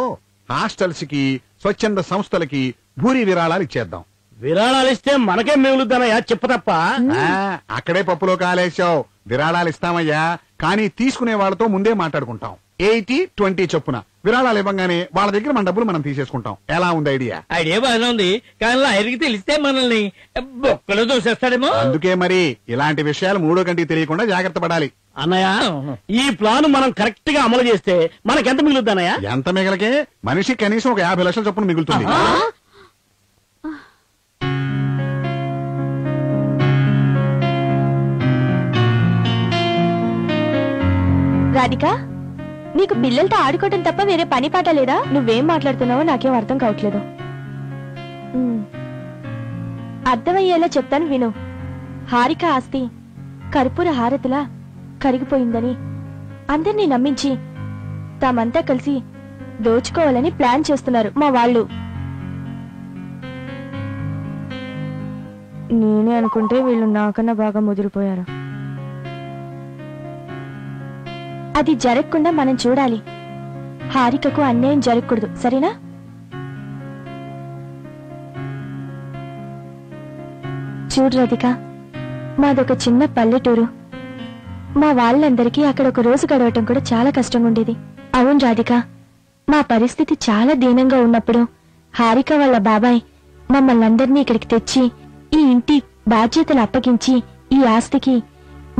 హాస్టల్స్ కి, స్వచ్ఛంద సంస్థలకి భూరి విరాళాలు ఇచ్చేద్దాం. విరాళాలు ఇస్తే మనకే మిగులుతానయ్యా, చెప్ప తప్ప. అక్కడే పప్పులో కాలేశావు. విరాళాలు ఇస్తామయ్యా, కానీ తీసుకునే వాళ్ళతో ముందే మాట్లాడుకుంటాం. 80-20 చొప్పున విరాళాలు ఇవ్వగానే వాళ్ళ దగ్గర మన డబ్బులు మనం తీసేసుకుంటాం. ఎలా ఉంది ఐడియా? ఐడియా బాగానే ఉంది, కానీ లాయర్కి తెలిస్తే మనల్ని బొక్కలు దోసేస్తాడేమో. అందుకే మరి ఇలాంటి విషయాలు మూడో కంటికి తెలియకుండా జాగ్రత్త పడాలి. అన్నయ్య, ఈ ప్లాన్ మనం కరెక్ట్ గా అమలు చేస్తే మనకెంత మిగులుద్ది అన్నయ్య? ఎంత మిగలకే? మనిషి కనీసం ఒక 50 లక్షల చొప్పున మిగులుతుంది. రాధిక, నీకు పిల్లలతో ఆడుకోవటం తప్ప వేరే పని పాట లేదా? నువ్వేం మాట్లాడుతున్నావో నాకేం అర్థం కావట్లేదు. అర్థమయ్యేలా చెప్తాను విను. హారిక ఆస్తి కర్పూర హారతిలా కరిగిపోయిందని అందరినీ నమ్మించి తామంతా కలిసి దోచుకోవాలని ప్లాన్ చేస్తున్నారు మా వాళ్ళు. నేనే అనుకుంటే వీళ్ళు నాకన్నా బాగా ముదిరిపోయారు. అది జరగకుండా మనం చూడాలి. హారికకు అన్యాయం జరగకూడదు, సరేనా? చూడు రాధిక, మాదొక చిన్న పల్లెటూరు. మా వాళ్ళందరికీ అక్కడ ఒక రోజు గడవటం కూడా చాలా కష్టంగా ఉండేది. అవును రాధిక, మా పరిస్థితి చాలా దీనంగా ఉన్నప్పుడు హారిక వాళ్ళ బాబాయ్ మమ్మల్ని అందరినీ ఇక్కడికి తెచ్చి ఈ ఇంటి బాధ్యతలు అప్పగించి ఈ ఆస్తికి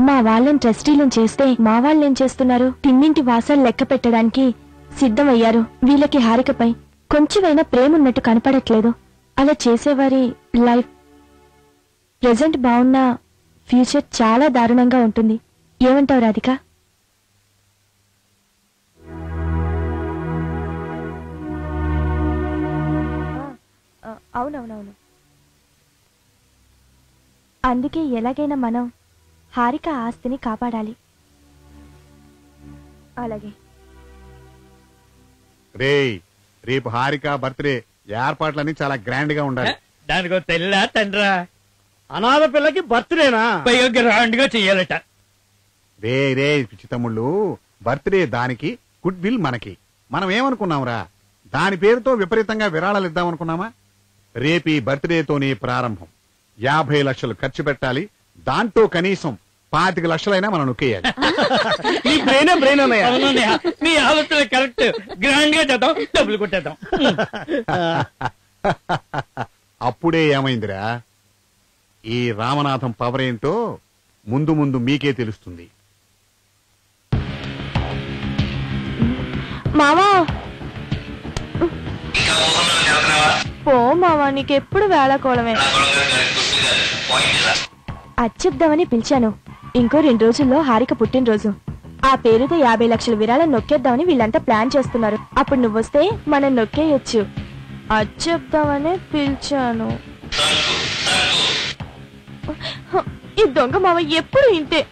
మా వాళ్ళని ట్రస్టీలను చేస్తే మా వాళ్ళేం చేస్తున్నారు? తిన్నింటి వాసాలు లెక్క పెట్టడానికి సిద్ధమయ్యారు. వీళ్ళకి హారికపై కొంచెమైనా ప్రేమ ఉన్నట్టు కనపడట్లేదు. అలా చేసేవారి లైఫ్ ప్రెజెంట్ బాగున్నా ఫ్యూచర్ చాలా దారుణంగా ఉంటుంది. ఏమంటావు రాధిక? అవునవునవును. అందుకే ఎలాగైనా మనం హారిక ఆస్తిని కాపాడాలి. అలాగే. రేపు హారిక బర్త్డే ఏర్పాట్లన్నీ చాలా గ్రాండ్ గా ఉండాలి. దానికో తెల్లా తండ్రా, అనాథ పిల్లకి బర్త్డేనా గ్రాండ్ గా చెయ్యాలట. రే పిచ్చి తమ్ముళ్ళు, బర్త్డే దానికి, గుడ్ విల్ మనకి. మనం ఏమనుకున్నాంరా, దాని పేరుతో విపరీతంగా విరాళాలు ఇద్దామనుకున్నామా? రేపీ బర్త్డేతోనే ప్రారంభం. 50 లక్షలు ఖర్చు పెట్టాలి. దాంట్లో కనీసం 25 లక్షలైనా మనం నొక్కేయాలి. నీ ఆలోచన కరెక్ట్. గ్రాండ్ గా చేద్దాం, డబ్బులు కొట్టేద్దాం. అప్పుడే ఏమైందిరా, ఈ రామనాథం పవర్ ఏంటో ముందు ముందు మీకే తెలుస్తుంది. మావా పో మావా, నీకెప్పుడు వేళకోళమే. అచ్చెప్దామని పిలిచాను. ఇంకో 2 రోజుల్లో హారిక పుట్టినరోజు. ఆ పేరుతో 50 లక్షల విరాళం నొక్కేద్దామని వీళ్ళంతా ప్లాన్ చేస్తున్నారు. అప్పుడు నువ్వొస్తే మనం నొక్కేయొచ్చు. అచ్చెప్దామని పిలిచాను. ఈ దొంగ మావ ఎప్పుడు ఇంతే.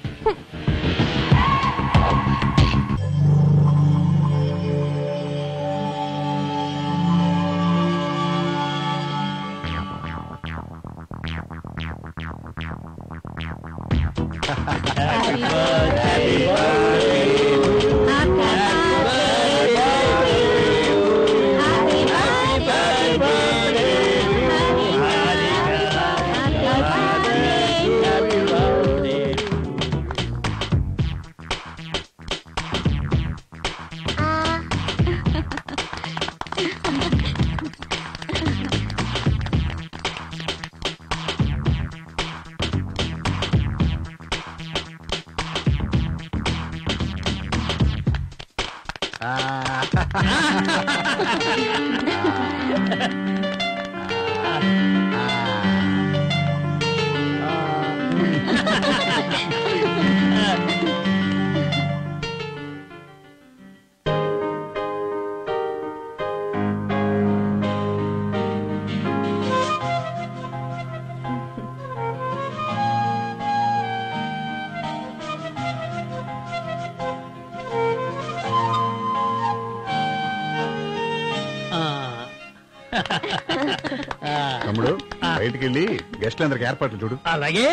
తమ్ముడు, బయటికి వెళ్ళి గెస్ట్లందరికి ఏర్పాట్లు చూడు. అలాగే.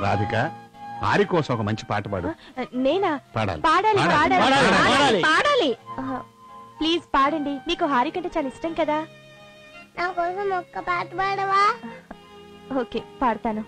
రాధిక, హారి కోసం ఒక మంచి పాట పాడు. నేనా? పాడాలి. పాడాలి పాడాలి పాడాలి. పాడాలి. ప్లీజ్ పాడండి, మీకు హారిక అంటే చాలా ఇష్టం కదా. నా కోసం ఒక్క పాట పాడవా? ఓకే, పాడతాను.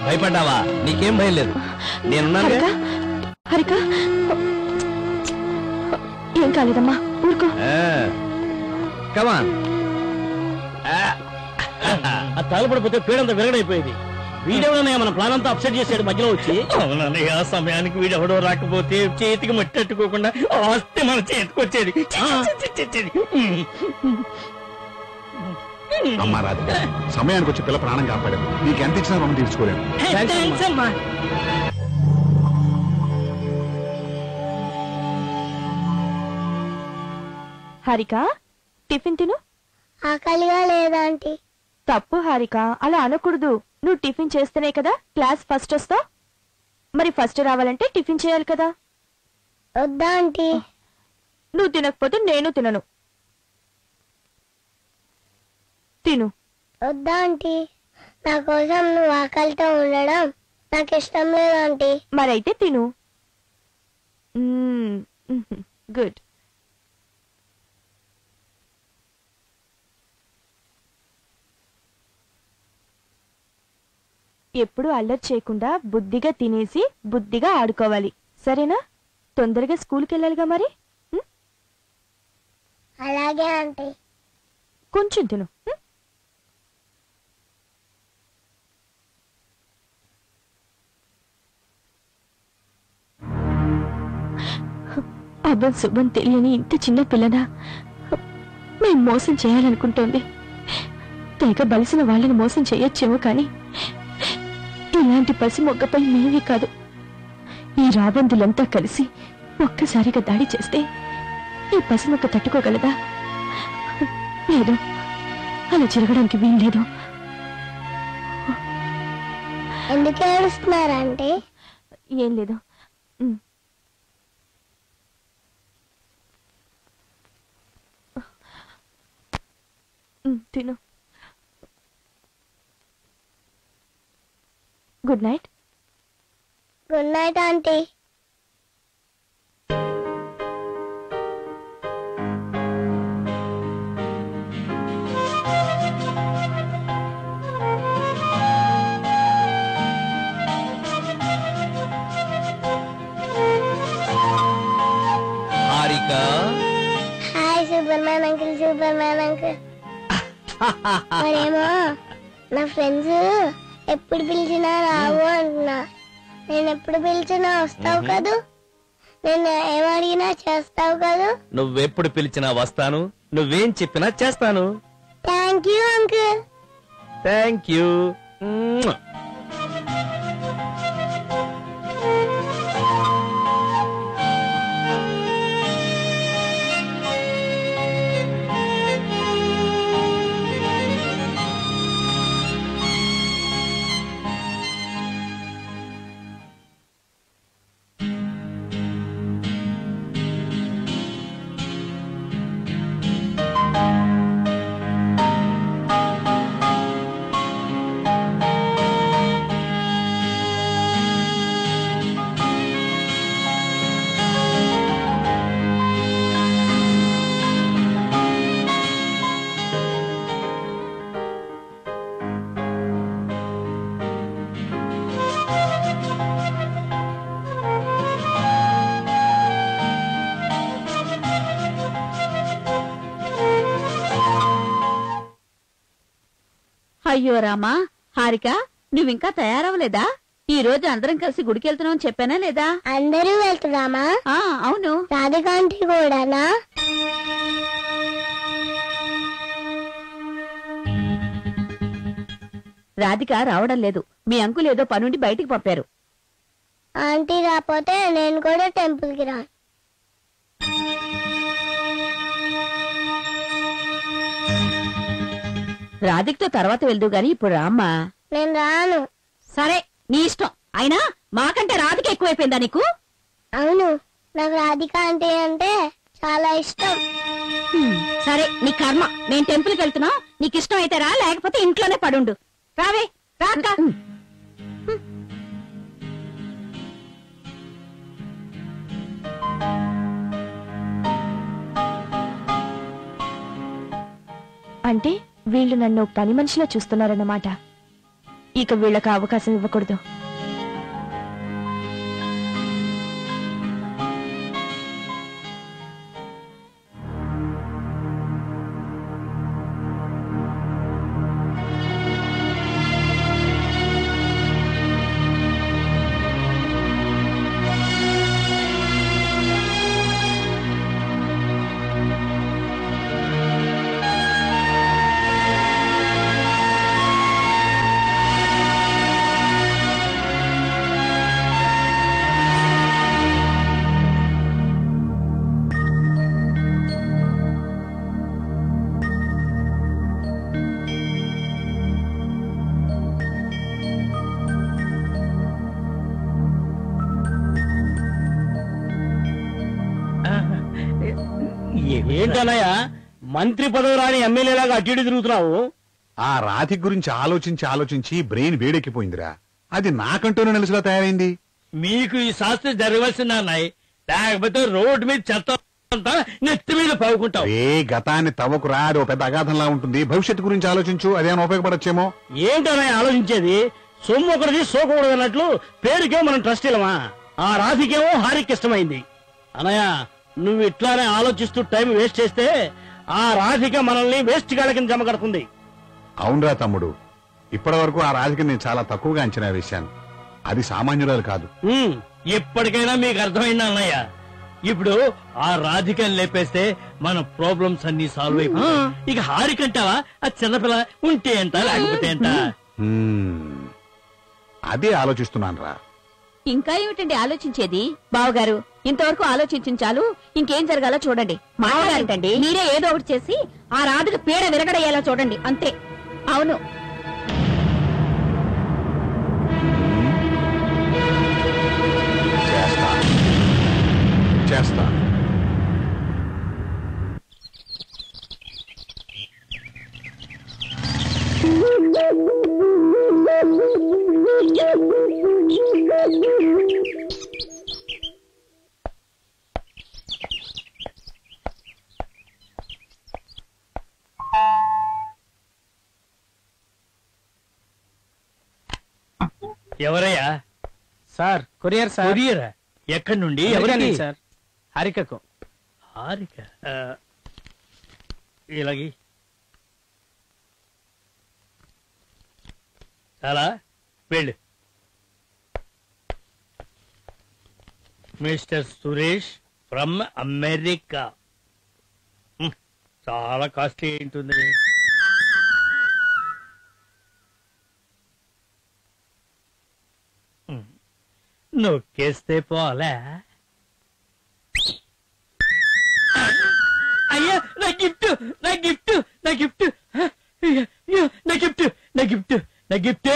భయపడ్డావా? నీకేం భయం లేదు, నేనున్నాను. హరిక, ఏం కాలేదమ్మా, ఊరుకో. కమాన్. ఆ తాళపడిపోతే పేడంతా విరగడైపోయేది. వీడెవడనయ్యా మన ప్లాన్ అంతా అప్సెట్ చేసాడు మధ్యలో వచ్చి. అవునన్నయ్య, ఆ సమయానికి వీడెవడో రాకపోతే చేతికి మట్టట్టుకోకుండా ఆస్తి మన చేతికి వచ్చేది. అమ్మా రాధిక, సమయానికి వచ్చి పిల్ల ప్రాణం కాపాడారు. నీకు ఎంత ఇచ్చినా రుణం తీర్చుకోలేము. హారిక, టిఫిన్ తిను. ఆకలిగా లేదా ఆంటీ? తప్పు హారిక, అలా అనకూడదు. నువ్వు టిఫిన్ చేస్తేనే కదా క్లాస్ ఫస్ట్ వస్తావు. మరి ఫస్ట్ రావాలంటే టిఫిన్ చేయాలి కదా. వద్దా ఆంటీ? నువ్వు తినకపోతే నేను తినను. తిను. వద్దా ఆంటీ? నా కోసం నువ్వు ఆకలితో ఉండడం నాకు ఇష్టం లేదు ఆంటీ. మరైతే తిను. గుడ్. ఎప్పుడు అల్లరి చేయకుండా బుద్ధిగా తినేసి బుద్ధిగా ఆడుకోవాలి, సరేనా? తొందరగా స్కూల్కి వెళ్ళాలిగా మరి. అలాగే ఆంటీ. కొంచెం తిను. అబ్బం శుభం తెలియని ఇంత చిన్న పిల్లనా మేము మోసం చేయాలనుకుంటోంది. తెగ బలిసిన వాళ్ళని మోసం చేయొచ్చేమో కానీ ఇలాంటి పసి మొగ్గపై మేమే కాదు, ఈ రాబందులంతా కలిసి ఒక్కసారిగా దాడి చేస్తే ఈ పసి మొక్క తట్టుకోగలదా? లేదు, అలా జరగడానికి వీల్లేదు. ఎందుకు ఏడుస్తున్నారంటే? ఏం లేదు. తిను. Good night. Good night aunty. Harika. Hi Superman uncle. Superman uncle. మరేమో నా ఫ్రెండ్స్ ఎప్పుడు పిలిచినా రావు అంటున్నా. నేను ఎప్పుడు పిలిచినా వస్తావు కదూ? నేను ఏమడిగినా చేస్తావు కదూ? నువ్వెప్పుడు పిలిచినా వస్తాను, నువ్వేం చెప్పినా చేస్తాను. Thank you uncle. Thank you. అయ్యో రామా, హారిక నువ్వింకా తయారవలేదా? ఈ రోజు అందరం కలిసి గుడికి వెళ్తున్నాం చెప్పానా లేదా? అందరూ వెళ్తున్నామా? అవును. రాధిక ఆంటీ కూడానా? రాధిక రావడం లేదు. మీ అంకుల్ ఏదో పనుండి బయటికి పంపారు. ఆంటీ రాకపోతే నేను కూడా టెంపుల్ కి రాను. రాధికతో తర్వాత వెళ్దు గాని ఇప్పుడు రామ్మా. నేను రాను. సరే నీ ఇష్టం. అయినా మాకంటే రాధిక ఎక్కువైపోయిందా నీకు? అవును, నాకు రాధిక ఆంటీ అంటే చాలా ఇష్టం. సరే నీ కర్మ. నేను టెంపుల్కి వెళ్తున్నావు. నీకు ఇష్టం అయితే రా, లేకపోతే ఇంట్లోనే పడుండు. రావే రాక. అంటే వీళ్ళు నన్ను పని మనిషిలో చూస్తున్నారన్నమాట. ఇక వీళ్ళకి అవకాశం ఇవ్వకూడదు. ఏంటన్నయ్య మంత్రి పదవి రాని ఎమ్మెల్యేలాగా అటు ఇటు తిరుగుతున్నావు? ఆ రాతి గురించి ఆలోచించి ఆలోచించి బ్రెయిన్ వేడెక్కిపోయిందిరా. అది నాకంటూనే నిలుసులా తయారైంది. మీకు ఈ శాస్త్రి జరగవలసింది అన్నాయి, లేకపోతే రోడ్డు మీద చెత్త అంతా నెత్తి మీద పావుకుంటావు. గతాన్ని తవ్వకురా, అది ఓ పెద్ద అగాధంలా ఉంటుంది. భవిష్యత్తు గురించి ఆలోచించు, అదేమైనా ఉపయోగపడచ్చేమో. ఏంటన్నయ్య ఆలోచించేది? సొమ్ము ఒకటిది సోకూడదు అన్నట్లు పేరుకే మనం ట్రస్టీలమా? ఆ రాధికేమో హారికి ఇష్టమైంది. అన్నయ్య నువ్వు ఇట్లానే ఆలోచిస్తూ టైం వేస్ట్ చేస్తే ఆ రాధిక మనల్ని వేస్ట్ గాళ్ళ కింద జమ కడుతుంది. అవునరా తమ్ముడు, ఇప్పటి వరకు ఆ రాధికని నేను చాలా తక్కువగా అంచనా వేశాను. అది సామాన్యురాలు కాదు. ఇప్పటికైనా మీకు అర్థమైందా అన్నయ్య? ఇప్పుడు ఆ రాధికని లేపేస్తే మన ప్రాబ్లమ్స్ అన్ని సాల్వ్ అయిపోయి ఇక హారికంటావా? ఆ చిన్నపిల్ల ఉంటే ఎంత లేకపోతే ఎంత? అదే ఆలోచిస్తున్నాను రా. ఇంకా ఏమిటండి ఆలోచించేది? బావగారు ఇంతవరకు ఆలోచించాలు. ఇంకేం జరగాలో చూడండి. మాట్లాడండి. మీరే ఏదో ఒకటి చేసి ఆ రాధకు పీడ విరగడయ్యేలా చూడండి, అంతే. అవును. చేస్తా. ఎవరయ్యా? Sir courier sir. కొరియరా? ఎక్కడి నుండి? ఎవరికి? సార్ హారికకు. హారిక ఇలాగి చాలా వెళ్ళు. Mister Suresh from America. చాలా కాస్ట్లీ ఉంటుంది. నొక్కేస్తే పోలే. అయ్యా నా గిఫ్ట్, నా గిఫ్ట్, నా గిఫ్ట్, నా గిఫ్ట్, నా గిఫ్ట్, నా గిఫ్ట్.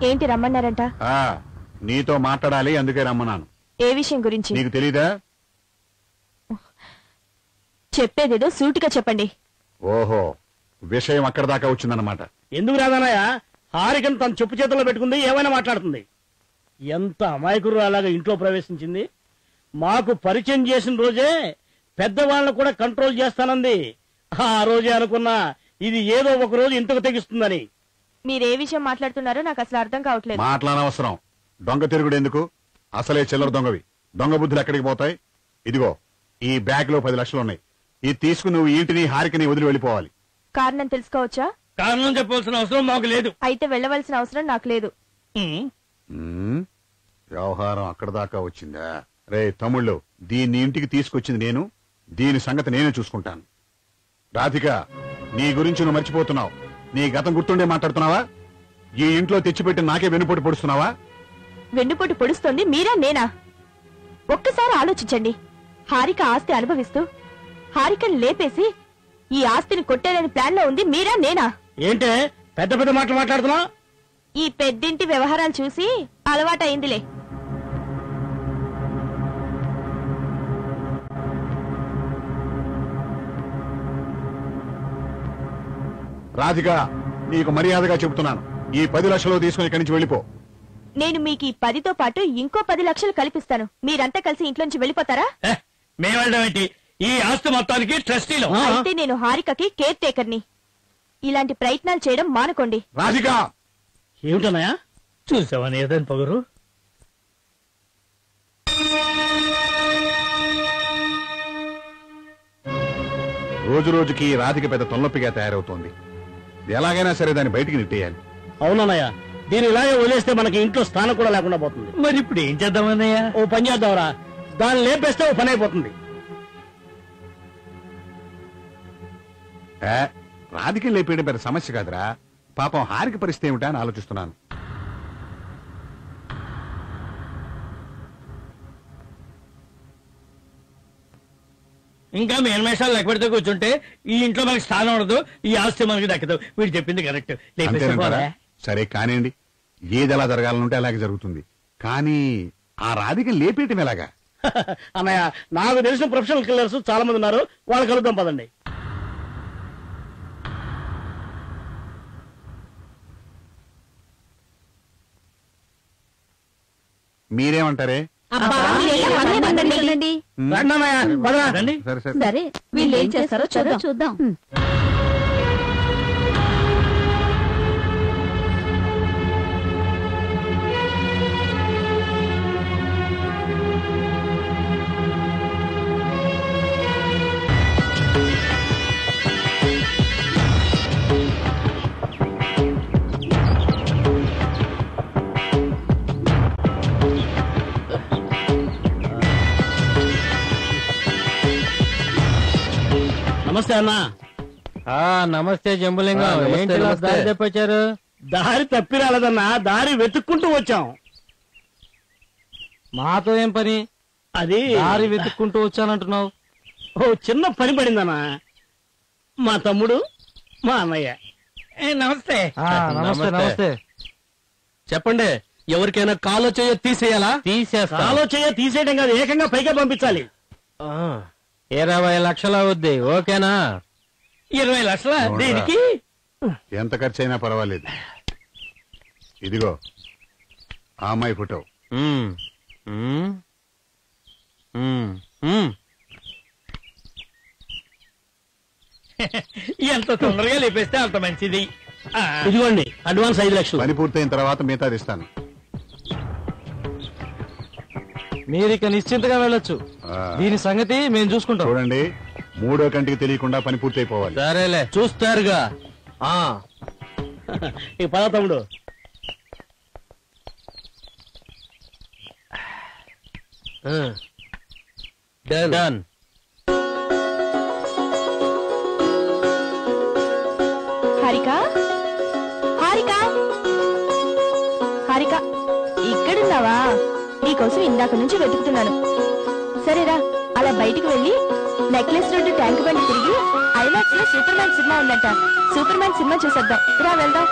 ఏంటి రమ్మన్నారంట? నీతో మాట్లాడాలి, అందుకే రమ్మన్నాను. ఏ విషయం గురించి? నీకు తెలీదా? చెప్పేదేదో సూటిగా చెప్పండి. ఓహో, విషయం అక్కడ దాకా వచ్చిందన్నమాట. ఎందుకు రాదన్నయ్య? హారికను తన చెప్పు చేతుల్లో పెట్టుకుంది, ఏమైనా మాట్లాడుతుంది. ఎంత అమాయకురు అలాగా ఇంట్లో ప్రవేశించింది. మాకు పరిచయం చేసిన రోజే పెద్దవాళ్ళను కూడా కంట్రోల్ చేస్తానంది. ఆ రోజే అనుకున్నా ఇది ఏదో ఒక రోజు ఇంతకు తెగిస్తుందని. మీరే విషయం మాట్లాడుతున్నారో నాకు అసలు అర్థం కావట్లేదు. మాట్లాడనవసరం. దొంగ తిరుగుడు ఎందుకు? అసలే చిల్లర దొంగవి. దొంగ బుద్ధులు ఎక్కడికి పోతాయి? ఇదిగో ఈ బ్యాగ్ లో 10 లక్షలు ఉన్నాయి. ఇది తీసుకుని నువ్వు ఇంటిని హారికని వదిలి వెళ్ళిపోవాలి. కారణం తెలుసుకోవచ్చా? కారణం చెప్పవలసిన అవసరం మాకు లేదు. అయితే వెళ్ళవలసిన అవసరం నాకు లేదు. వ్యవహారం అక్కడ దాకా వచ్చిందా? రే తమ్ముళ్ళు, దీన్ని ఇంటికి తీసుకొచ్చింది నేను. దీని సంగతి నేనే చూసుకుంటాను. రాధిక, నీ గురించి నువ్వు మర్చిపోతున్నావు. నీ గతం గుర్తుండే మాట్లాడుతున్నావా? ఈ ఇంట్లో తెచ్చిపెట్టి నాకే వెన్నుపోటు పొడుస్తున్నావా? వెన్నుపోటు పొడుస్తోంది మీరా నేనా? ఒక్కసారి ఆలోచించండి. హారిక ఆస్తి అనుభవిస్తూ హారికను లేపేసి ఈ ఆస్తిని కొట్టేలేని ప్లాన్ లో ఉంది మీరా నేనా? ఏంటే పెద్ద పెద్ద మాటలు మాట్లాడుతున్నా? ఈ పెద్దింటి వ్యవహారాలు చూసి అలవాటైందిలే. రాధిక, నీకు మర్యాదగా చెబుతున్నాను. ఈ 10 లక్షలు తీసుకుని ఇక్కడి నుంచి వెళ్ళిపో. నేను మీకు ఈ 10తో పాటు ఇంకో 10 లక్షలు కల్పిస్తాను. మీరంతా కలిసి ఇంట్లోంచి వెళ్ళిపోతారా? మేము వెళ్ళడం ఏంటి? ఈ ఆస్తి మొత్తానికి ట్రస్టీలో. అయితే నేను హారికకి కేర్ టేకర్ని. ఇలాంటి ప్రయత్నాలు చేయడం మానుకోండి. రాధిక, ఏమిటన్నాయా? చూసావా ఏదని పొగరు? రోజు రోజుకి రాధిక పెద్ద తొల్లొప్పిగా తయారవుతోంది. ఎలాగైనా సరే దాన్ని బయటికి నెట్టేయాలి. అవునన్నయ్య, దీని ఇలాగే వదిలేస్తే మనకి ఇంట్లో స్థానం కూడా లేకుండా పోతుంది. మరి ఇప్పుడు ఏం చేద్దామన్నయ్య? ఓ పని చేద్దాంరా, దాన్ని లేపేస్తే ఓ పని అయిపోతుంది. రాధిక లేపేయడం పెద్ద సమస్య కాదురా. పాపం హారిక పరిస్థితి ఏమిటా అని ఆలోచిస్తున్నాను. ఇంకా మీ నిమిషాలు లెక్క పెడితే కూర్చుంటే ఈ ఇంట్లో మనకి స్థానం ఉండదు, ఈ ఆస్తి మనకి దక్కదు. వీడు చెప్పింది కరెక్ట్. అంతేనంటారా? సరే కానివ్వండి, ఏది ఎలా జరగాలనుంటే అలాగే జరుగుతుంది. కానీ ఆ రాధిక లేపేయటం ఎలాగా? అన్నయ్య, నాకు తెలిసిన ప్రొఫెషనల్ కిల్లర్స్ చాలా మంది ఉన్నారు. వాళ్ళు కలుద్దాం పదండి. మీరేమంటారే? రండి అన్నయ్య, పదరా. సరే సరే. సరే, వీళ్ళు ఏం చేస్తారో చూద్దాం. నమస్తే అన్న. నమస్తే జంబులింగం. ఏంటి దారి తెప్పొచ్చారు? దారి తప్పి రాలేదన్నా, దారి వెతుక్కుంటూ వచ్చాం. మాతో ఏం పని? అది దారి వెతుక్కుంటూ వచ్చానంటున్నావు. ఓ చిన్న పని పడిందన్నా. మా తమ్ముడు, మా అన్నయ్య. నమస్తే. నమస్తే నమస్తే. చెప్పండి, ఎవరికైనా కాలో చేయ తీసేయాలా? తీసేస్తా. కాలో చేయ తీసేయడం కాదు, ఏకంగా పైగా పంపించాలి. 20 లక్షలు అవుద్ది, ఓకేనా? 20 లక్షల దీనికి? ఎంత ఖర్చు అయినా పర్వాలేదు. ఇదిగో ఆ అమ్మాయి ఫోటో. ఎంత తొందరగా లేపేస్తే అంత మంచిది. ఇదిగోండి అడ్వాన్స్ 5 లక్షలు. పని పూర్తయిన తర్వాత మిగతాది ఇస్తాను. మీరిక నిశ్చింతగా వెళ్ళొచ్చు. దీని సంగతి మేము చూసుకుంటాం. చూడండి, 3వ కంటికి తెలియకుండా పని పూర్తయిపోవాలి. సరేలే, చూస్తారుగా. ఈ పద తమ్ముడు. డన్. హారిక, హారిక, హారిక, ఇక్కడున్నావా? నీకోసం ఇందాక నుంచి వెతుకుతున్నాను. సరేరా, అలా బయటికి వెళ్ళి నెక్లెస్ రోడ్డు ట్యాంక్ బండి తిరిగి ఐమాక్స్ లో సూపర్ మ్యాన్ సినిమా ఉందంట. సూపర్ మ్యాన్ సినిమా చూసేద్దాం రా, వెళ్దాం.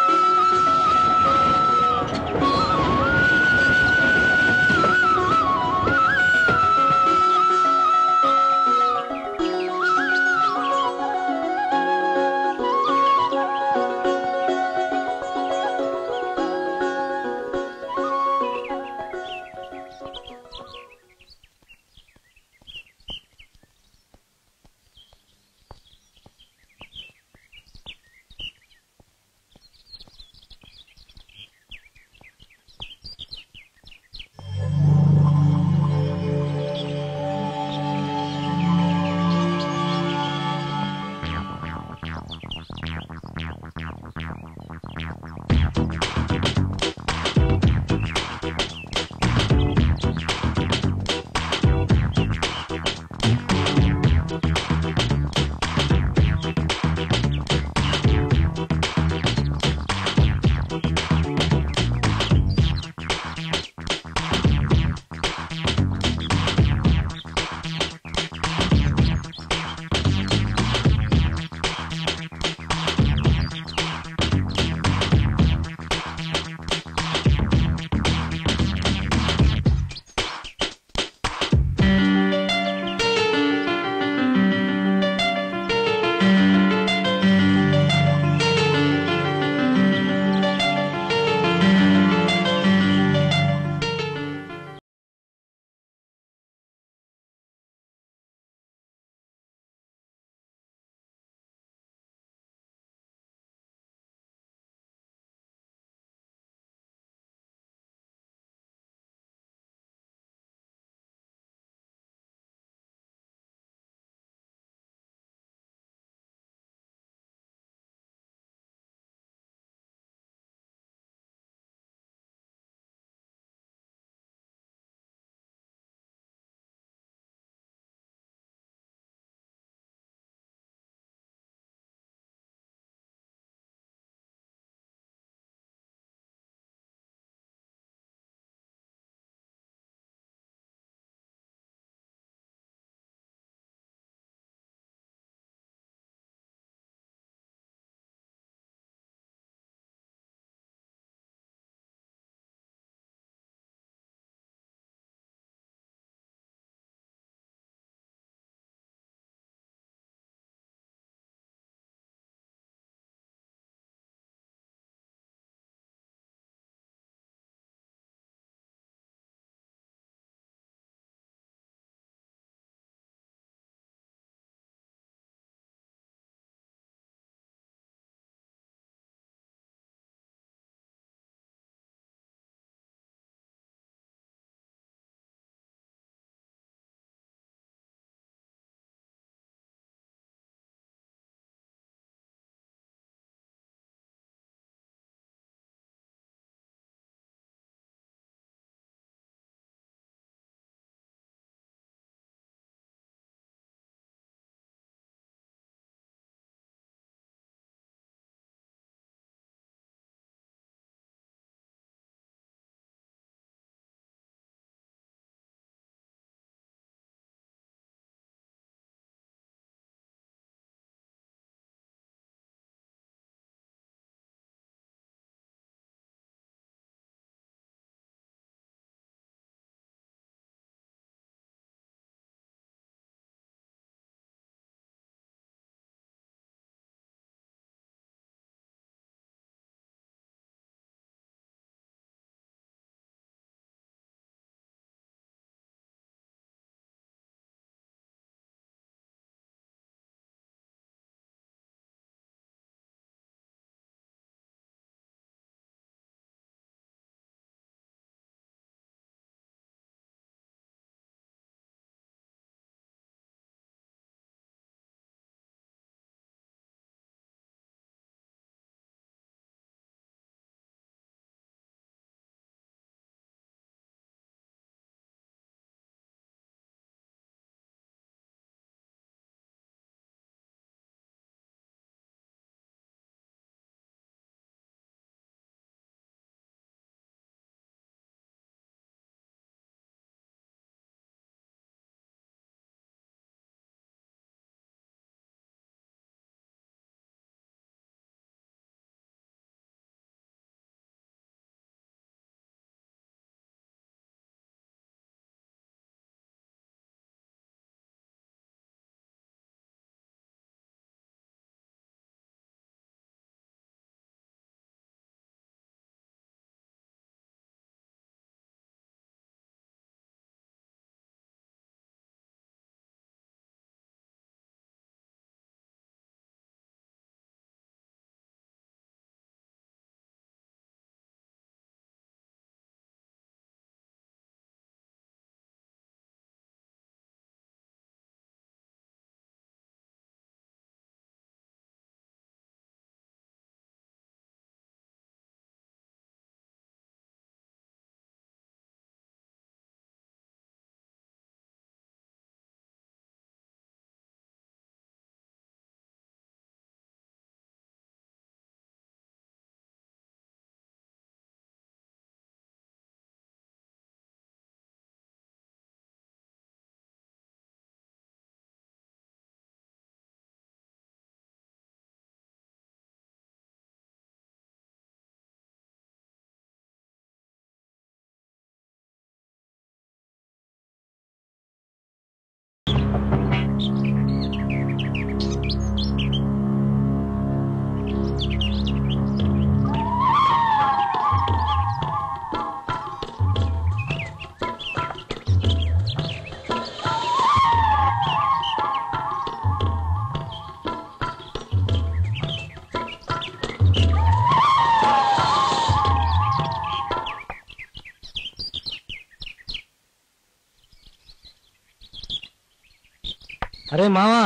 అరే మావా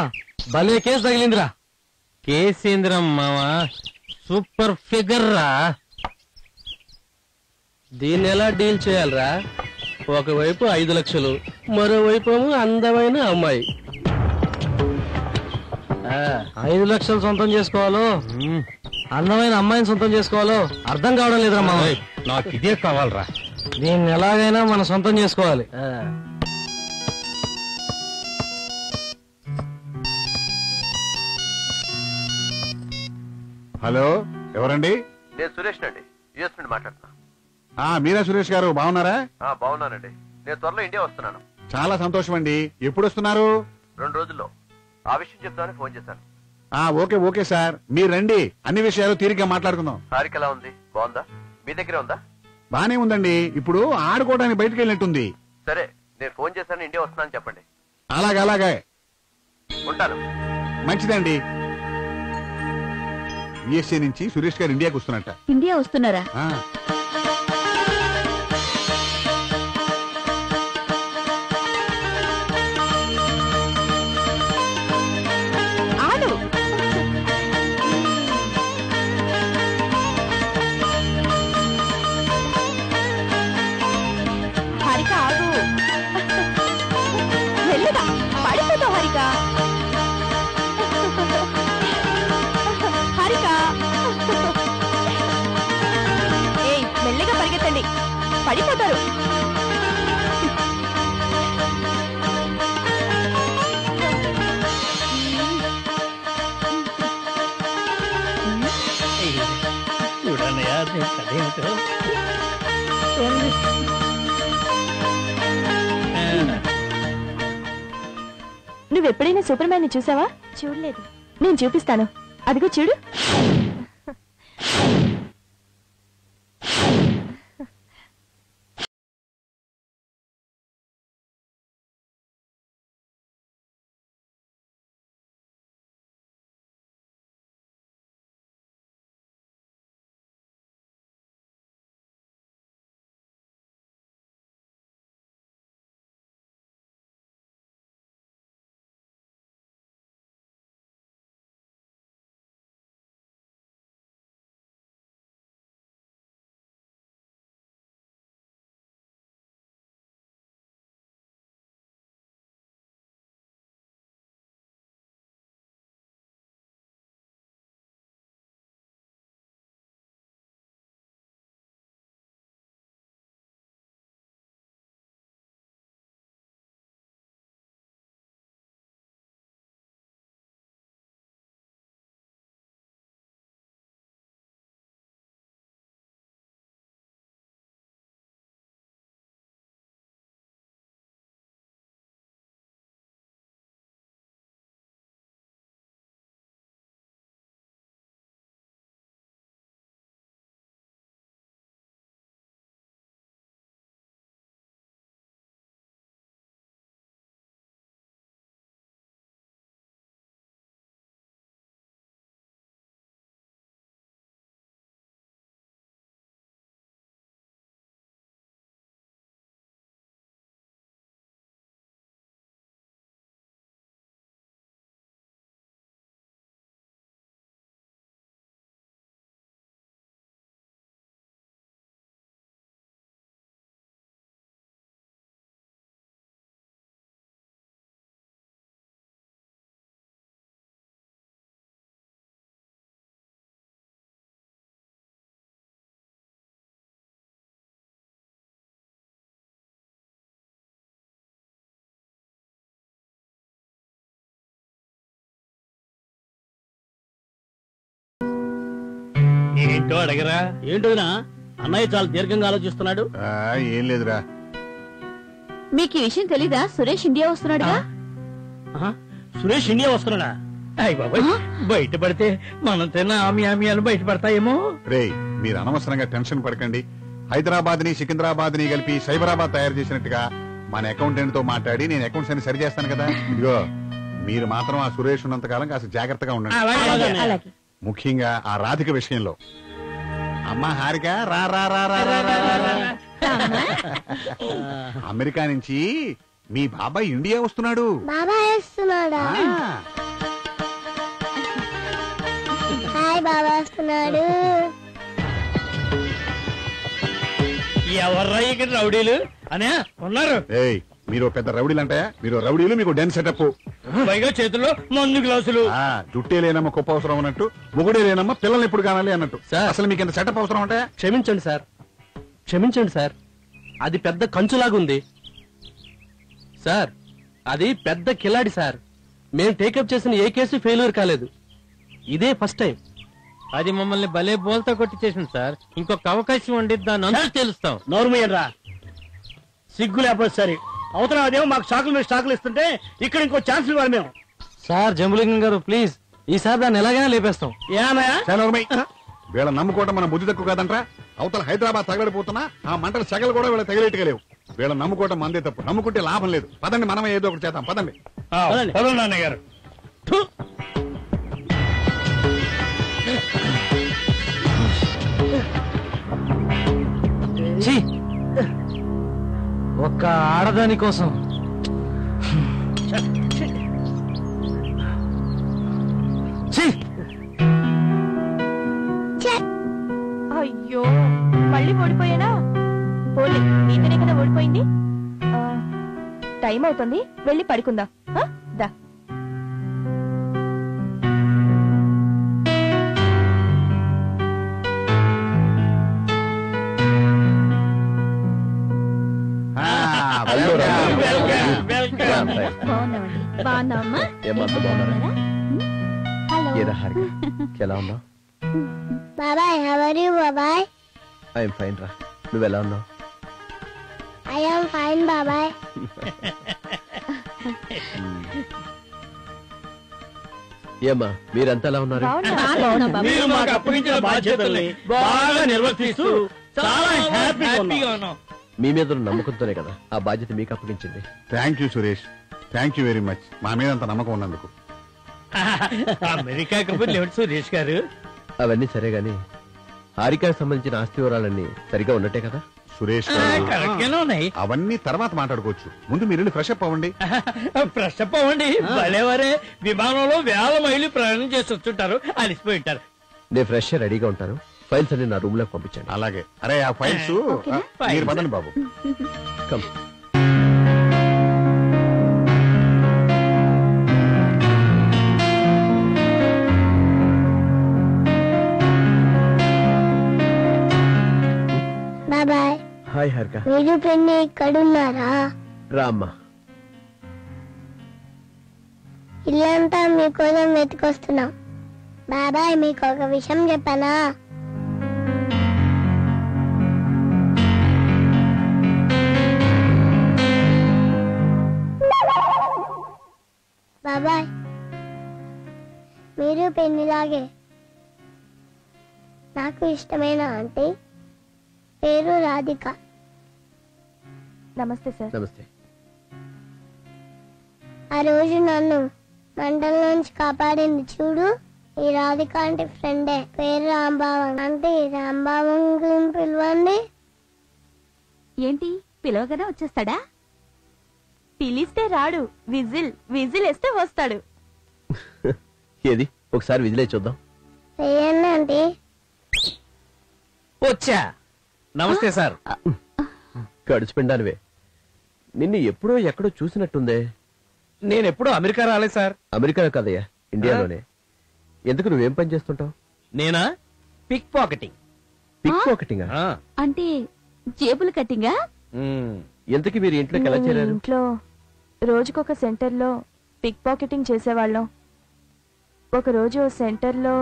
భలే కేసు తగిలిందిరా. కేసేంద్రం మావా సూపర్ ఫిగర్ రా. దీన్ని ఎలా డీల్ చేయాలరా? ఒకవైపు 5 లక్షలు, మరోవైపు అందమైన అమ్మాయి. 5 లక్షలు సొంతం చేసుకోవాలో అందమైన అమ్మాయిని సొంతం చేసుకోవాలో అర్థం కావడం లేదురా మామ. నాకు ఇదే కావాలరా. దీన్ని ఎలాగైనా మనం సొంతం చేసుకోవాలి. హలో, ఎవరండి? నేను సురేష్ అండి, యుఎస్ నుండి మాట్లాడుతున్నా. మీరా సురేష్ గారు, బాగున్నారా? బాగున్నానండి. నేను త్వరలో ఇండియా వస్తున్నాను. చాలా సంతోషం అండి. ఎప్పుడు వస్తున్నారు? 2 రోజుల్లో. ఆ విషయం చెప్తామని ఫోన్ చేశాను. ఓకే ఓకే సార్, మీరు రండి. అన్ని విషయాలు తీరిగ్గా మాట్లాడుకుందాం. హారిక ఎలా ఉంది? బాగుందా? మీ దగ్గరే ఉందా? బానే ఉందండి. ఇప్పుడు ఆడుకోవడానికి బయటకు వెళ్ళినట్టుంది. సరే, నేను ఫోన్ చేశాను, ఇండియా వస్తున్నాను చెప్పండి. అలాగే ఉంటాను. మంచిదండి. యుఎస్ఏ నుంచి సురేష్ గారు ఇండియాకి వస్తున్నట్ట. ఇండియా వస్తున్నారా? ఆడు హారిక, ఆగు. మెల్లగా పడిపోతావు హారిక. హారిక, ఏయ్ మెల్లగా పరిగెత్తండి, పడిపోతారు. చూడన్నయ్యా అదేమిటో. నువ్వెప్పుడైనా సూపర్ మ్యాన్ ని చూసావా? చూడలేదు. నేను చూపిస్తాను, అదిగో చూడు. ఏంటో అడగరా. ఏంటోనా అన్నయ్య చాలా దీర్ఘంగా ఆలోచిస్తున్నాడు. ఏం లేదురా. మీకు ఈ విషయం తెలీదా? సురేష్ ఇండియా వస్తున్నాడుగా. సురేష్ ఇండియా వస్తున్నాడా? అయ్య బాబాయ్, బయటపడితే మనం తిన్న ఆమియాలు బయటపడతాయేమో. రేయ్, మీరు అనవసరంగా టెన్షన్ పడకండి. హైదరాబాద్ ని సికింద్రాబాద్ ని కలిపి సైబరాబాద్ తయారు చేసినట్టుగా మన అకౌంటెంట్ తో మాట్లాడి నేను అకౌంట్స్ అన్ని సరి చేస్తాను కదా. ఇదిగో, మీరు మాత్రం ఆ సురేష్ ఉన్నంతకాలం కాస్త జాగ్రత్తగా ఉండండి. ముఖ్యంగా ఆ రాధిక విషయంలో. అమ్మా హారిక, రా రా రా రా రా రా రా. అమెరికా నుంచి మీ బాబాయ్ ఇండియా వస్తున్నాడు. బాబాయ్ వస్తున్నాడా? హాయ్ బాబా వస్తున్నాడు. ఎవర్రా ఇక్కడ రౌడీలు అనే ఉన్నారు? మీరు పెద్ద రౌడీలు అంటాయా? మీరు రౌడీలు, మీకు డాన్స్ సెటప్, పైగా చేతుల్లో మందు గ్లాసులు. జుట్టే లేనమ్మ కుప్ప అవసరం అన్నట్టు, మొగుడే లేనమ్మ పిల్లల్ని ఎప్పుడు కానాలి అన్నట్టు. అసలు మీకు ఎంత సెటప్ అవసరం ఉంటాయా? క్షమించండి సార్, క్షమించండి సార్, అది పెద్ద కంచులాగుంది సార్. అది పెద్ద కిలాడి సార్. మేము టేకప్ చేసిన ఏ కేసు ఫెయిల్యూర్ కాలేదు. ఇదే ఫస్ట్ టైం. అది మమ్మల్ని భలే బోల్తా కొట్టి చేసింది సార్. ఇంకొక అవకాశం ఉండి దాన్ని అంతా తెలుస్తాం. నోర్మయ్యరా, సిగ్గు లేకపోతే సరే. అవతల అదేమో మాకు స్టాకులు మీద స్టాకులు ఇస్తుంటే ఇక్కడ ఇంకో ఛాన్స్ ఇవ్వాలి మేము. సార్ జంబులింగం గారు ప్లీజ్, ఈసారి దాన్ని ఎలాగైనా లేపేస్తాం. వీళ్ళ నమ్ముకోవడం మన బుద్ధి తక్కువ కాదంట్రా. అవతల హైదరాబాద్ తగలడిపోతున్నా ఆ మంటల సెగలు కూడా వీళ్ళ తగిలేట్టుగా లేవు. వీళ్ళ నమ్ముకోవడం మందే తప్పు. నమ్ముకుంటే లాభం లేదు. పదండి, మనమే ఏదో ఒకటి చేద్దాం. పదండి. నాన్నయ్య గారు ఒక్క ఆడదాని కోసం అయ్యో, మళ్ళీ ఓడిపోయానా? పోలే, నీతనే కదా ఓడిపోయింది. టైం అవుతుంది, వెళ్ళి పడుకుందా. దా. బాగున్నావమ్మా? ఎలా ఉన్నావు బాబాయ్? హౌ ఆర్ యు బాబాయ్? ఐఎమ్ ఫైన్ రా, నువ్వెలా ఉన్నావు? ఐ యామ్ ఫైన్ బాబాయ్. ఏమ్మా మీరంతా ఎలా ఉన్నారు? మీరు మాకు అప్పగించిన బాధ్యతల్ని బాగా నిర్వర్తిస్తూ చాలా హ్యాపీగా ఉన్నాం. మీ మీద ఉన్న నమ్మకంతోనే కదా ఆ బాధ్యత మీకు అప్పగించింది. Thank you Suresh, thank you very much. మా మీద అంత నమ్మకం ఉన్నందుకు. అమెరికా కబుర్లు సురేష్ గారు. అవన్నీ సరే గాని హారికకు సంబంధించిన ఆస్తి వివరాలన్నీ సరిగా ఉన్నట్టే కదా? సురేష్ అవన్నీ తర్వాత మాట్లాడుకోవచ్చు. ముందు మీరు ఫ్రెష్ అప్ అవ్వండి. ఫ్రెష్ అప్ అవ్వండి. భలేవరే, విమానంలో వేల మైలు ప్రయాణం చేసి వస్తుంటారు, అలిసిపోయి ఉంటారు. నేను ఫ్రెష్ రెడీగా ఉంటాను. ఫైల్స్ అన్ని నా రూమ్ లోకి పంపించండి. అలాగే. అరే ఆ ఫైల్స్ మీరు పదండి బాబు. కమ్. బాబాయ్. హాయ్ హారిక. మీరు పిన్ని ఇక్కడున్నారా? రామ్మా. ఇల్లంతా మీకోసం వెతుకొస్తున్నాం. బాబాయ్ మీకు ఒక విషయం చెప్పనా? బాబాయ్ మీరు పెన్నిలాగే నాకు ఇష్టమైన ఆంటీ పేరు రాధిక. నమస్తే సార్. నమస్తే. ఆ రోజు నన్ను మంటల నుంచి కాపాడింది చూడు, ఈ రాధిక ఆంటీ ఫ్రెండే. పేరు రాంబావం. అంటే రాంబావం పిలవండి. ఏంటి పిలవగానే వచ్చేస్తాడా? పిలిస్తే రాడు, విజిల్ వేస్తే వస్తాడు. ఏది ఒకసారి విజిలే చూద్దాం. వేయండి. వచ్చా. నమస్తే సార్. గడిచిపోయినానువే. నిన్ను ఎప్పుడో ఎక్కడో చూసినట్టుందే. నేనెప్పుడో అమెరికా రాలేదు సార్. అమెరికాలో కదయ్యా, ఇండియాలోనే. ఎందుకు నువ్వేం పని చేస్తుంటావు? నేనా? Pick pocketing. పిక్ పాకెటింగ్ అంటే జేబులు కట్టింగా? ఎంతకి మీరు ఇంట్లోకి ఎలా చేరారు? ఇంట్లో రోజుకొక సెంటర్లో పిక్ పాకెటింగ్ చేసేవాళ్ళం. ఒక రోజు సెంటర్లో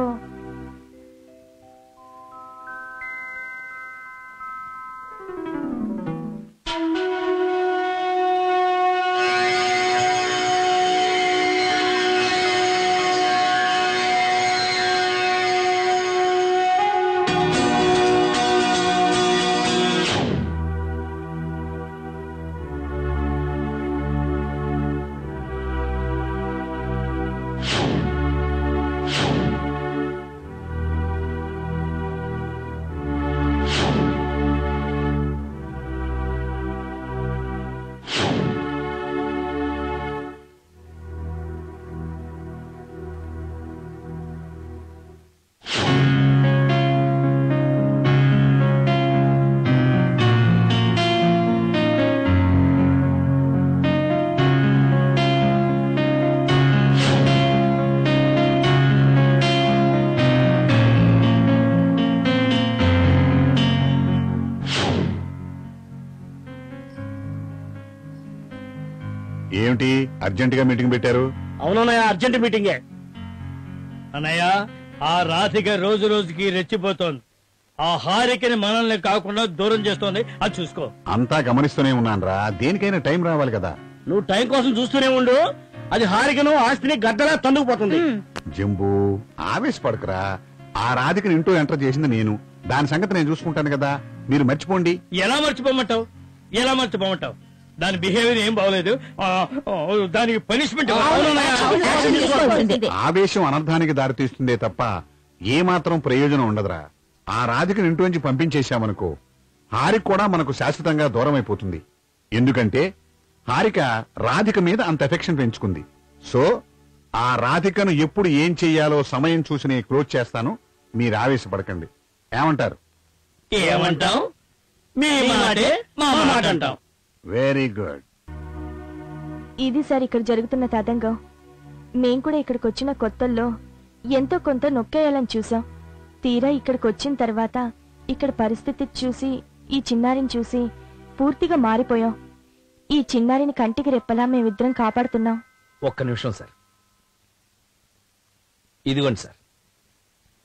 ఏమిటి అర్జెంట్ గా మీటింగ్ పెట్టారు? అవునన్నయ్య, అర్జెంట్ మీటింగే. అన్నయ్య, ఆ రాధిక రోజు రోజుకి రెచ్చిపోతోంది. ఆ హారికని మనల్ని కాకుండా దూరం చేస్తోంది. అది చూసుకో. అంతా గమనిస్తూనే ఉన్నానురా, దేనికైనా టైం రావాలి కదా. నువ్వు టైం కోసం చూస్తూనే ఉండు. అది హారికను ఆస్తిని గద్దలా తందుకుపోతుంది. జంబు, ఆవేశపడకురా. ఆ రాధికని ఇంటూ ఎంటర్ చేసింది నేను. దాని సంగతి నేను చూసుకుంటాను కదా, మీరు మర్చిపోండి. ఎలా మర్చిపోమంటావు? దాని బిహేవియర్ ఏం బాగోలేదు. దానికి పనిష్మెంట్. ఆవేశం అనర్థానికి దారితీస్తుందే తప్ప ఏమాత్రం ప్రయోజనం ఉండదురా. ఆ రాధికని ఇంట్లోంచి పంపించేశామనుకో, హారిక కూడా మనకు శాశ్వతంగా దూరం అయిపోతుంది. ఎందుకంటే హారిక రాధిక మీద అంత ఎఫెక్షన్ పెంచుకుంది. సో ఆ రాధికను ఎప్పుడు ఏం చెయ్యాలో సమయం చూసి నేను క్లోజ్ చేస్తాను. మీరు ఆవేశపడకండి. ఏమంటారు? ఏమంటాం? మీ మాటే మా మాట అంటాం. Very good. ఇది సార్ ఇక్కడ జరుగుతున్న తతంగం. మేం కూడా ఇక్కడికి వచ్చిన కొత్తల్లో ఎంతో కొంత నొక్కేయాలని చూసాం. తీరా ఇక్కడికి వచ్చిన తర్వాత ఇక్కడ పరిస్థితి చూసి, ఈ చిన్నారిని చూసి పూర్తిగా మారిపోయాం. ఈ చిన్నారిని కంటికి రెప్పలా మేమిద్దరం కాపాడుతున్నాం. ఒక్క నిమిషం సార్. ఇదిగోండి సార్.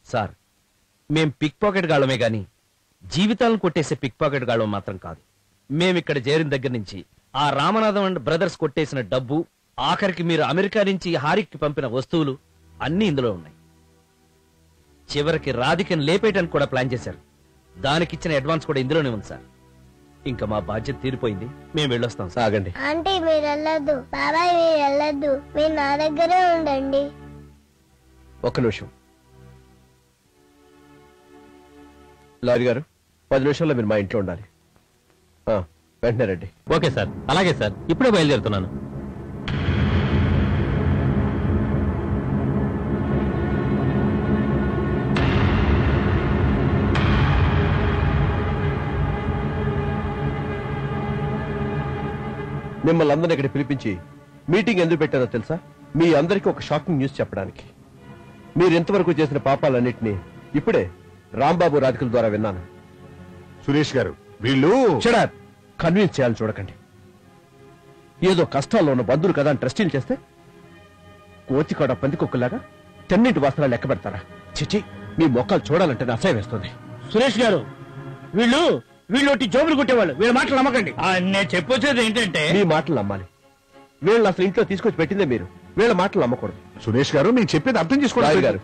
సార్, మేం పిక్ పాకెట్ గాళ్ళమే గాని జీవితాలను కొట్టేసే పిక్ పాకెట్ గాళ్ళం మాత్రం కాదు. మేమిక్కడ చేరిన దగ్గర నుంచి ఆ రామనాథం అండ్ బ్రదర్స్ కొట్టేసిన డబ్బు, ఆఖరికి మీరు అమెరికా నుంచి హారిక్కి పంపిన వస్తువులు అన్నీ ఇందులో ఉన్నాయి. చివరికి రాధికను లేపేయటానికి కూడా ప్లాన్ చేశారు. దానికిచ్చిన అడ్వాన్స్ కూడా ఇందులోనే ఉంది సార్. ఇంకా మా బాధ్యత తీరిపోయింది. మేము వెళ్ళొస్తాం. సాగండి. ఆంటీ మీరు వెళ్ళొద్దు, బాబాయ్ మీరు వెళ్ళొద్దు, మీరు నా దగ్గరే ఉండండి. ఒక్క నిమిషం. లారీ గారు, 10 నిమిషాల్లో మీరు మా ఇంట్లో ఉండాలి. వెంటనే రండి. Okay sir. అలాగే సార్, ఇప్పుడే బయలుదేరుతున్నాను. మిమ్మల్ని అందరినీ ఇక్కడ పిలిపించి మీటింగ్ ఎందుకు పెట్టారో తెలుసా? మీ అందరికీ ఒక షాకింగ్ న్యూస్ చెప్పడానికి. మీరు ఇంతవరకు చేసిన పాపాలన్నింటినీ ఇప్పుడే రాంబాబు రాధికల ద్వారా విన్నాను. సురేష్ గారు, వీళ్ళు కన్విన్స్ చేయాలని చూడకండి. ఏదో కష్టాల్లో ఉన్న బంధువులు కదా అని ట్రస్టీలు చేస్తే కోతికాడ పందికొక్కులాగా తెన్నింటి వస్త్రాలు లెక్క పెడతారా? చిచి, మీ మొక్కలు చూడాలంటే అసహ్యం వేస్తుంది. సురేష్ గారు, వీళ్ళు జోబులు కొట్టేవాళ్ళు. వీళ్ళ మాటలు నమ్మకండి. నేను చెప్పొచ్చేది ఏంటంటే, మీ మాటలు నమ్మాలి. వీళ్ళని అసలు ఇంట్లో తీసుకొచ్చి పెట్టిందే మీరు. వీళ్ళ మాటలు నమ్మకూడదు. సురేష్ గారు, నేను చెప్పేది అర్థం చేసుకోవాలి గారు.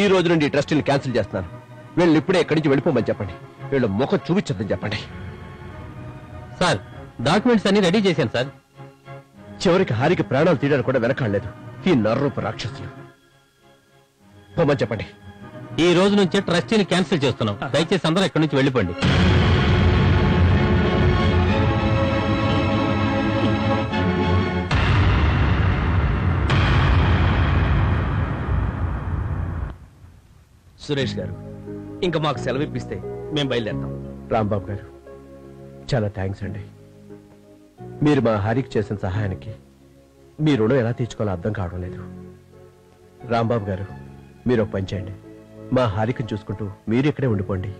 ఈ రోజు నుండి ఈ ట్రస్టీని క్యాన్సిల్ చేస్తున్నాను. వీళ్ళని ఇప్పుడే ఎక్కడి నుంచి వెళ్ళిపోమని చెప్పండి. వీళ్ళ ముఖం చూపించద్దని చెప్పండి. సార్, డాక్యుమెంట్స్ అన్ని రెడీ చేశాను సార్. చివరికి హారికి ప్రాణాలు తీయడానికి కూడా వెనకాడలేదు ఈ నర్రూప రాక్షసులు. పోమని చెప్పండి. ఈ రోజు నుంచే ట్రస్టీని క్యాన్సిల్ చేస్తున్నాం. దయచేసి అందరూ ఇక్కడి నుంచి వెళ్ళిపోండి. సురేష్ గారు, ఇంకా మాకు సెలవు ఇప్పిస్తే మేము బయలుదేరుతాం. రాంబాబు గారు, చాలా థ్యాంక్స్ అండి. మీరు మా హారికి చేసిన సహాయానికి మీ రుణం ఎలా తీర్చుకోవాలో అర్థం కావడం లేదు. రాంబాబు గారు, మీరు ఒక పని చేయండి. మా హారికను చూసుకుంటూ మీరు ఇక్కడే ఉండిపోండి.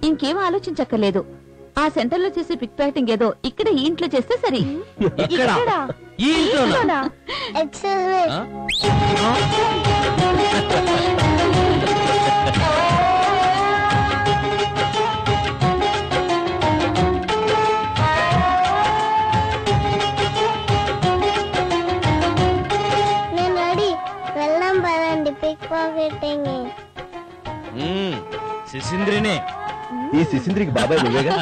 ఇంకేం ఆలోచించక్కర్లేదు. ఆ సెంటర్ లో చేసే పిక్ ప్యాకింగ్ ఏదో ఇక్కడ ఈ ఇంట్లో చేస్తే సరి. Excuse me. నేను రెడీ. వెళ్దాం పదండి పిక్ పాకెటింగ్. శిశింద్రినే. ఈ శిశింద్రికి బాబాయ్ నువ్వేగా.